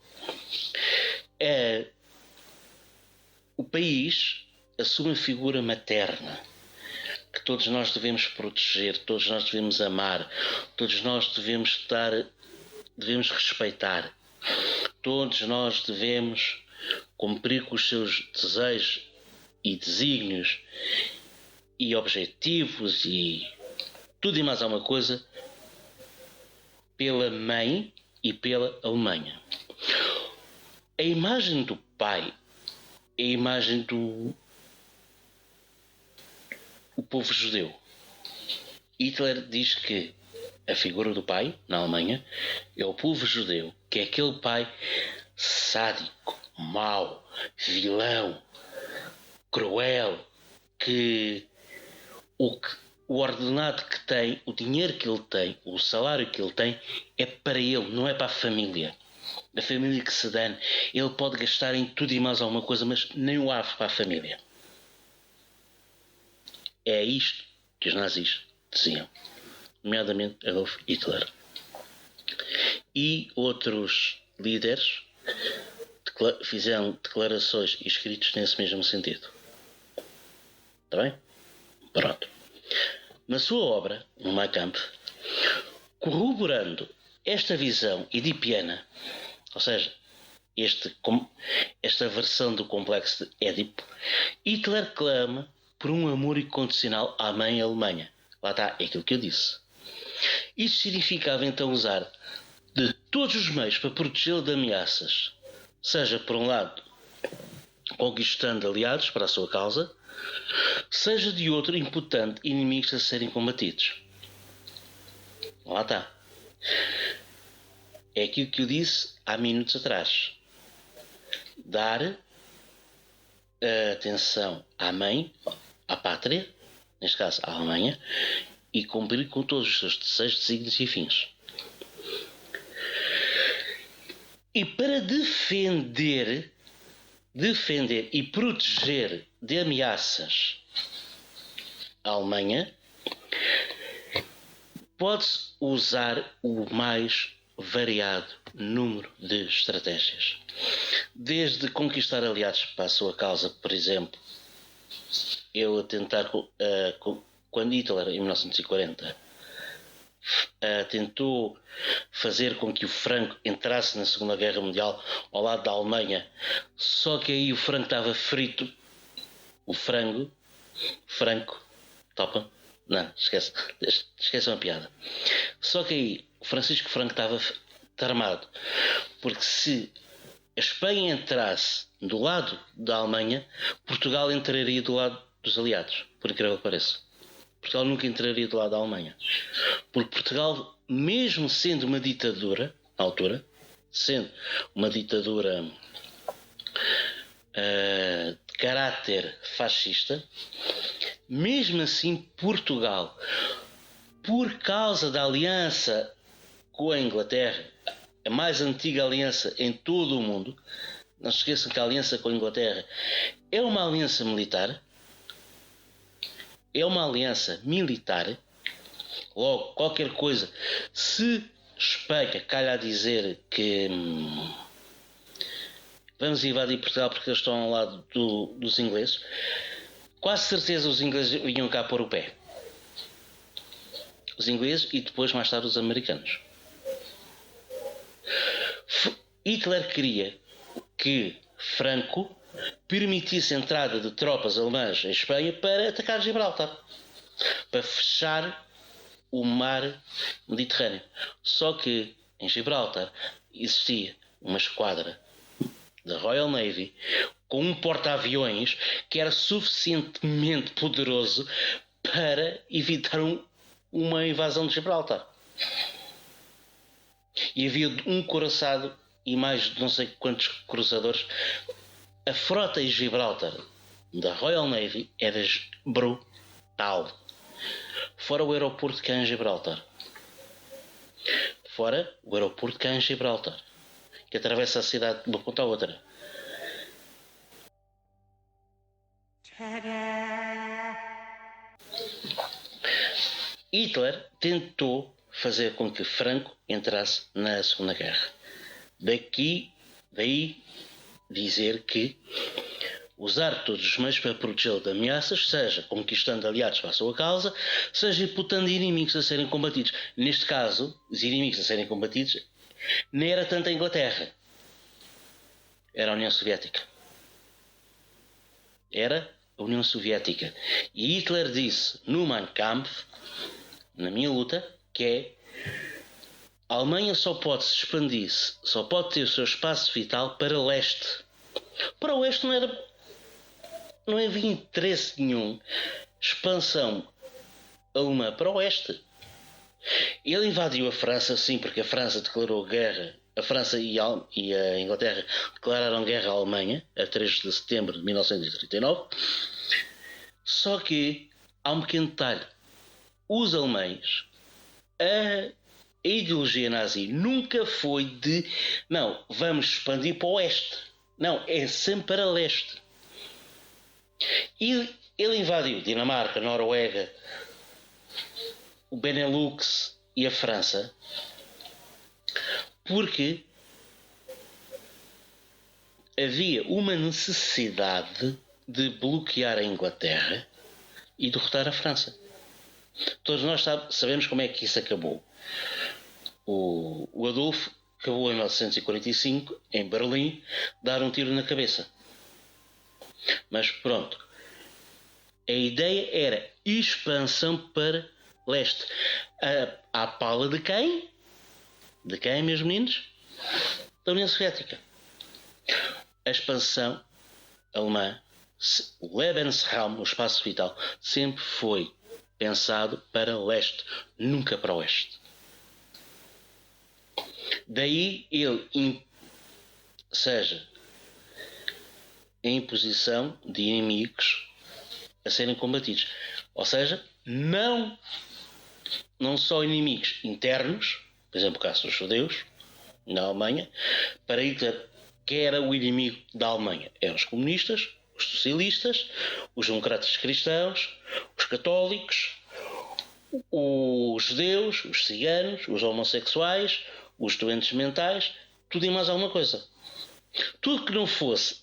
o país assume a figura materna, que todos nós devemos proteger, todos nós devemos amar, todos nós devemos respeitar, todos nós devemos cumprir com os seus desejos e desígnios e objetivos e tudo e mais alguma coisa pela mãe e pela Alemanha. A imagem do pai é a imagem do povo judeu. Hitler diz que a figura do pai, na Alemanha, é o povo judeu, que é aquele pai sádico, mau, vilão, cruel, que o ordenado que tem, o dinheiro que ele tem, o salário que ele tem, é para ele, não é para a família. A família que se dane, ele pode gastar em tudo e mais alguma coisa, mas nem o ave para a família. É isto que os nazis diziam, nomeadamente Adolf Hitler. E outros líderes fizeram declarações e escritos nesse mesmo sentido. Está bem? Pronto. Na sua obra, no Mein Kampf, corroborando esta visão edipiana, ou seja, esta versão do complexo de Édipo, Hitler clama por um amor incondicional à mãe Alemanha. Lá está, é aquilo que eu disse. Isso significava então usar de todos os meios para protegê-lo de ameaças, seja por um lado conquistando aliados para a sua causa, seja de outro imputando inimigos a serem combatidos. Lá está. É aquilo que eu disse há minutos atrás. Dar atenção à mãe, à pátria, neste caso à Alemanha, e cumprir com todos os seus desejos, desígnios e fins. E para defender e proteger de ameaças a Alemanha, pode-se usar o mais variado número de estratégias. Desde conquistar aliados para a sua causa, por exemplo, eu a tentar, quando Hitler, em 1940, tentou fazer com que o Franco entrasse na Segunda Guerra Mundial ao lado da Alemanha, só que aí o Franco estava frito. O Franco, topa? Não, esqueçam a piada. Só que aí o Francisco Franco estava tramado, porque se a Espanha entrasse do lado da Alemanha, Portugal entraria do lado dos aliados, por incrível que pareça. Portugal nunca entraria do lado da Alemanha. Porque Portugal, mesmo sendo uma ditadura, na altura, sendo uma ditadura de caráter fascista, mesmo assim Portugal, por causa da aliança com a Inglaterra, a mais antiga aliança em todo o mundo, não se esqueçam que a aliança com a Inglaterra é uma aliança militar, logo qualquer coisa, se Espanha calha a dizer que vamos invadir Portugal porque eles estão ao lado dos ingleses, quase certeza os ingleses vinham cá pôr o pé. Os ingleses e depois mais tarde os americanos. Hitler queria que Franco permitisse a entrada de tropas alemãs em Espanha para atacar Gibraltar, para fechar o mar Mediterrâneo. Só que em Gibraltar existia uma esquadra da Royal Navy com um porta-aviões que era suficientemente poderoso para evitar uma invasão de Gibraltar. E havia um couraçado e mais de não sei quantos cruzadores. A frota em Gibraltar da Royal Navy era brutal. Fora o aeroporto cá em Gibraltar. Fora o aeroporto cá em Gibraltar, que atravessa a cidade de uma ponta à outra. Hitler tentou fazer com que Franco entrasse na Segunda Guerra. Daí dizer que usar todos os meios para protegê-lo de ameaças, seja conquistando aliados para a sua causa, seja imputando inimigos a serem combatidos. Neste caso, os inimigos a serem combatidos nem era tanto a Inglaterra, era a União Soviética. Era a União Soviética. E Hitler disse no Mein Kampf, na minha luta, que é: a Alemanha só pode se expandir, só pode ter o seu espaço vital para leste. Para o oeste não havia interesse nenhum. Expansão alemã para o oeste. Ele invadiu a França, sim, porque a França declarou guerra. A França e a Inglaterra declararam guerra à Alemanha a 3 de setembro de 1939. Só que há um pequeno detalhe. Os alemães, a ideologia nazi nunca foi de não, vamos expandir para o oeste. Não, é sempre para leste. E ele invadiu Dinamarca, Noruega, o Benelux e a França porque havia uma necessidade de bloquear a Inglaterra e derrotar a França. Todos nós sabemos como é que isso acabou. O Adolfo acabou em 1945, em Berlim, dar um tiro na cabeça. Mas pronto. A ideia era expansão para leste. À pala de quem? De quem, meus meninos? Da União Soviética. A expansão alemã, o Lebensraum, o espaço vital, sempre foi pensado para leste, nunca para oeste. Daí ele, seja a imposição de inimigos a serem combatidos. Ou seja, não só inimigos internos, por exemplo, o caso dos judeus, na Alemanha, para Hitler, que era o inimigo da Alemanha? Eram os comunistas, os socialistas, os democratas cristãos, os católicos, os judeus, os ciganos, os homossexuais, os doentes mentais, tudo e mais alguma coisa. Tudo que não fosse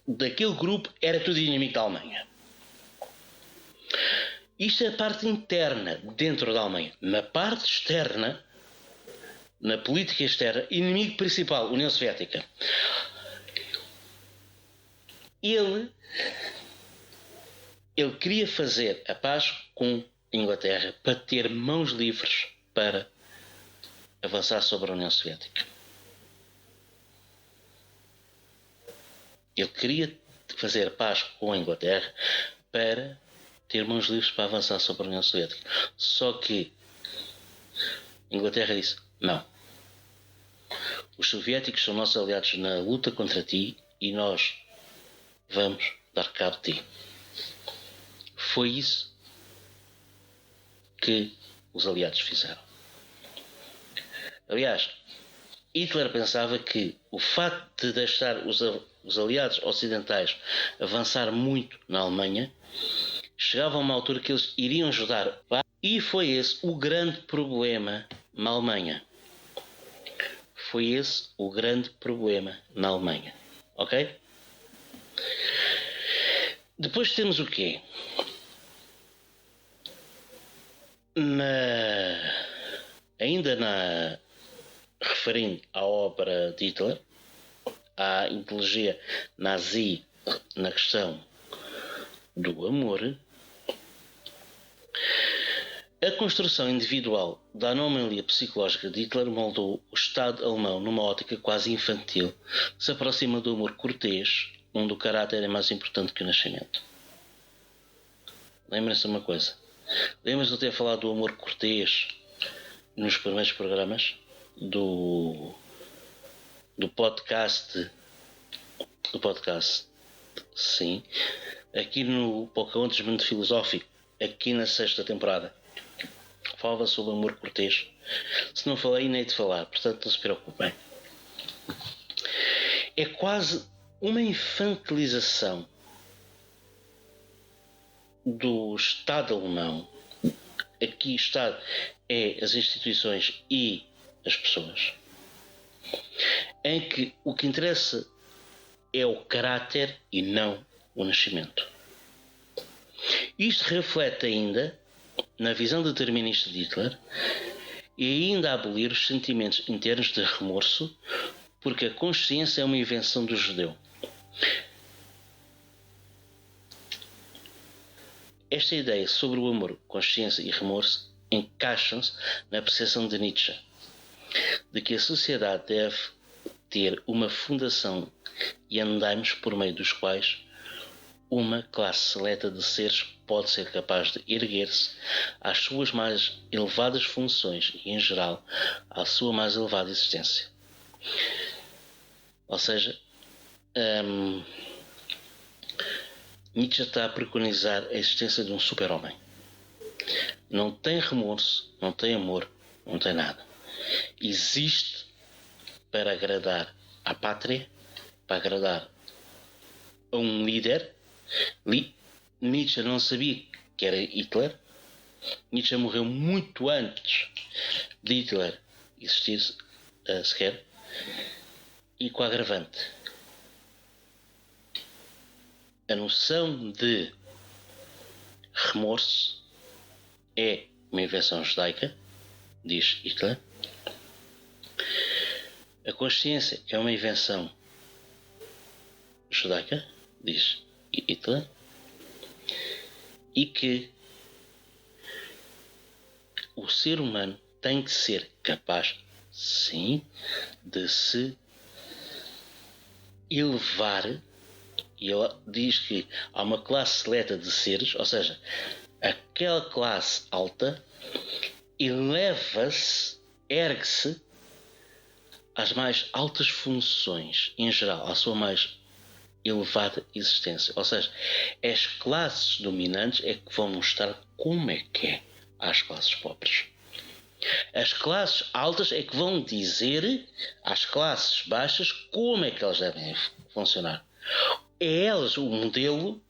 daquele grupo era tudo inimigo da Alemanha. Isto é a parte interna, dentro da Alemanha. Na parte externa, na política externa, inimigo principal, União Soviética. Ele queria fazer a paz com a Inglaterra para ter mãos livres para avançar sobre a União Soviética. Ele queria fazer a paz com a Inglaterra para ter mãos livres para avançar sobre a União Soviética. Só que a Inglaterra disse: não. Os soviéticos são nossos aliados na luta contra ti e nós vamos dar cabo de ti. Foi isso que os aliados fizeram. Aliás, Hitler pensava que o facto de deixar os aliados ocidentais avançar muito na Alemanha, chegava a uma altura que eles iriam ajudar. E foi esse o grande problema na Alemanha. Foi esse o grande problema na Alemanha. Ok? Depois temos o quê? Referindo à obra de Hitler, à ideologia nazi na questão do amor, a construção individual da anomalia psicológica de Hitler moldou o Estado alemão numa ótica quase infantil, que se aproxima do amor cortês, onde o caráter é mais importante que o nascimento. Lembra-se de uma coisa? Lembra-se de eu ter falado do amor cortês nos primeiros programas do podcast? Do podcast, sim. Aqui no Pocahontas Mundo Filosófico, aqui na 6ª temporada, falava sobre o amor cortês. Se não falei, nem hei de falar, portanto não se preocupem. É quase uma infantilização do Estado alemão. Aqui Estado é as instituições e as pessoas, em que o que interessa é o caráter e não o nascimento. Isto reflete ainda na visão determinista de Hitler e ainda a abolir os sentimentos internos de remorso, porque a consciência é uma invenção do judeu. Esta ideia sobre o amor, consciência e remorso encaixam-se na percepção de Nietzsche, de que a sociedade deve ter uma fundação e andaimes por meio dos quais uma classe seleta de seres pode ser capaz de erguer-se às suas mais elevadas funções e, em geral, à sua mais elevada existência. Ou seja, Nietzsche está a preconizar a existência de um super-homem. Não tem remorso, não tem amor, não tem nada. Existe para agradar à pátria, para agradar a um líder. Nietzsche não sabia que era Hitler. Nietzsche morreu muito antes de Hitler existir sequer. E com a agravante, a noção de remorso é uma invenção judaica, diz Hitler. A consciência é uma invenção judaica, diz Hitler. E que o ser humano tem que ser capaz, sim, de se elevar. E ele diz que há uma classe seleta de seres, ou seja, aquela classe alta eleva-se, ergue-se às mais altas funções, em geral, à sua mais elevada existência. Ou seja, as classes dominantes é que vão mostrar como é que é às classes pobres. As classes altas é que vão dizer às classes baixas como é que elas devem funcionar. É elas o modelo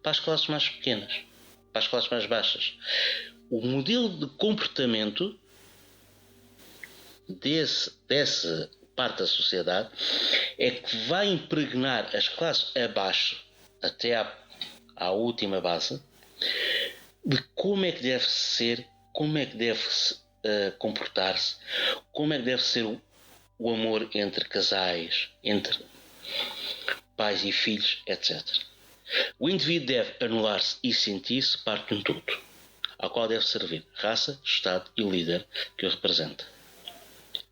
para as classes mais pequenas, para as classes mais baixas. O modelo de comportamento dessa parte da sociedade é que vai impregnar as classes abaixo até à última base de como é que deve ser, como é que deve comportar-se, como é que deve ser o amor entre casais, entre pais e filhos, etc. O indivíduo deve anular-se e sentir-se parte de um todo, ao qual deve servir raça, Estado e líder que o representa.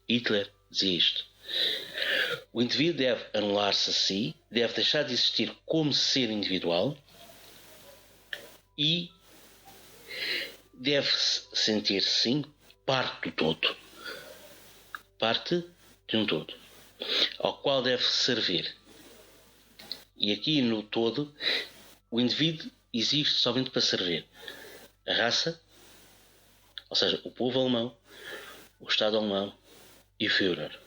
Hitler dizia isto. O indivíduo deve anular-se a si, deve deixar de existir como ser individual e deve sentir, sim, parte do todo. Parte de um todo, ao qual deve servir. E aqui no todo, o indivíduo existe somente para servir a raça, ou seja, o povo alemão, o Estado alemão e o Führer,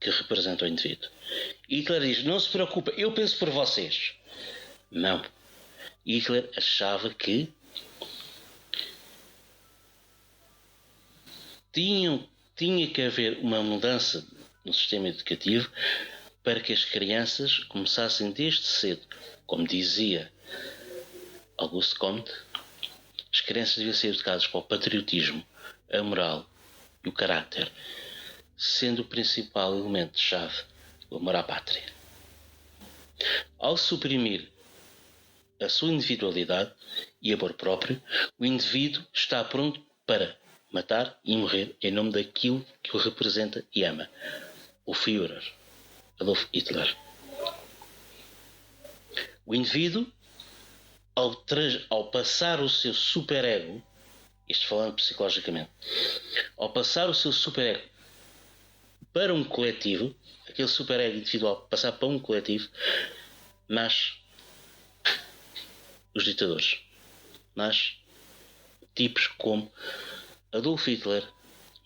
que representa o indivíduo. Hitler diz, não se preocupe, eu penso por vocês. Não. Hitler achava que tinham tinha que haver uma mudança no sistema educativo para que as crianças começassem desde cedo, como dizia Auguste Comte, as crianças deviam ser educadas para o patriotismo, a moral e o caráter, sendo o principal elemento-chave o amor à pátria. Ao suprimir a sua individualidade e amor próprio, o indivíduo está pronto para matar e morrer em nome daquilo que o representa e ama. O Führer, Adolf Hitler. O indivíduo, ao passar o seu superego, isto falando psicologicamente, ao passar o seu superego para um coletivo, aquele superego individual passar para um coletivo, nasce os ditadores. Nasce tipos como Adolf Hitler,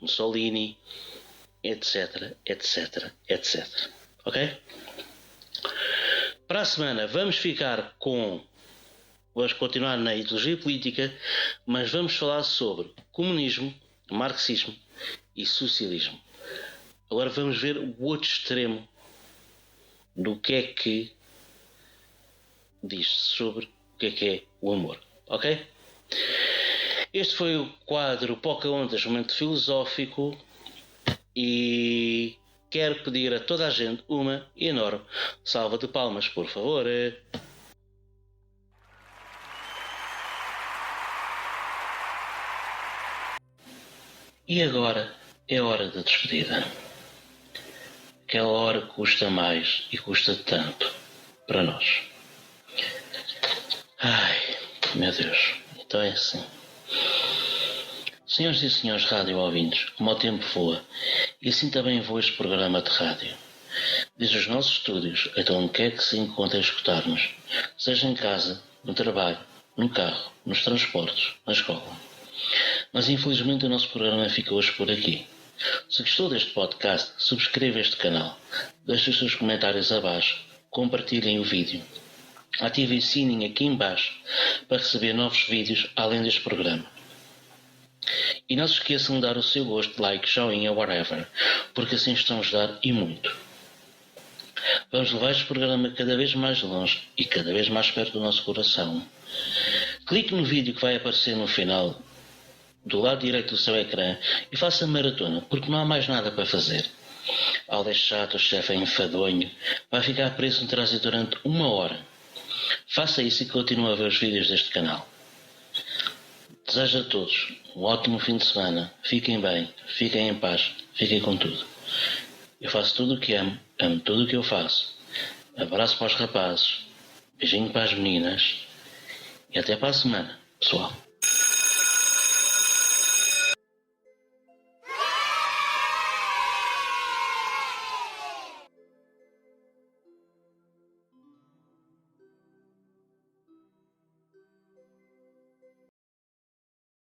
Mussolini, etc, etc, etc. Ok? Para a semana vamos continuar na ideologia política, mas vamos falar sobre comunismo, marxismo e socialismo. Agora vamos ver o outro extremo do que é que diz sobre o que é o amor. Ok? Este foi o quadro Pocahontas, momento filosófico, e quero pedir a toda a gente uma enorme salva de palmas, por favor. E agora é hora da despedida. Aquela hora que custa mais e custa tanto para nós. Ai, meu Deus, então é assim. Senhoras e senhores rádio ouvintes, como o tempo voa, e assim também voa este programa de rádio. Desde os nossos estúdios até onde quer que se encontre a escutar-nos, seja em casa, no trabalho, no carro, nos transportes, na escola. Mas infelizmente o nosso programa fica hoje por aqui. Se gostou deste podcast, subscreva este canal, deixe os seus comentários abaixo, compartilhem o vídeo, ativem o sininho aqui em baixo para receber novos vídeos além deste programa. E não se esqueçam de dar o seu gosto, like, joinha, whatever, porque assim estão a ajudar e muito. Vamos levar este programa cada vez mais longe e cada vez mais perto do nosso coração. Clique no vídeo que vai aparecer no final, do lado direito do seu ecrã, e faça maratona, porque não há mais nada para fazer. Ao é chato, o chefe é enfadonho, vai ficar preso no trânsito durante 1 hora. Faça isso e continue a ver os vídeos deste canal. Desejo a todos um ótimo fim de semana. Fiquem bem, fiquem em paz, fiquem com tudo. Eu faço tudo o que amo tudo o que eu faço. Abraço para os rapazes, beijinho para as meninas e até para a semana, pessoal.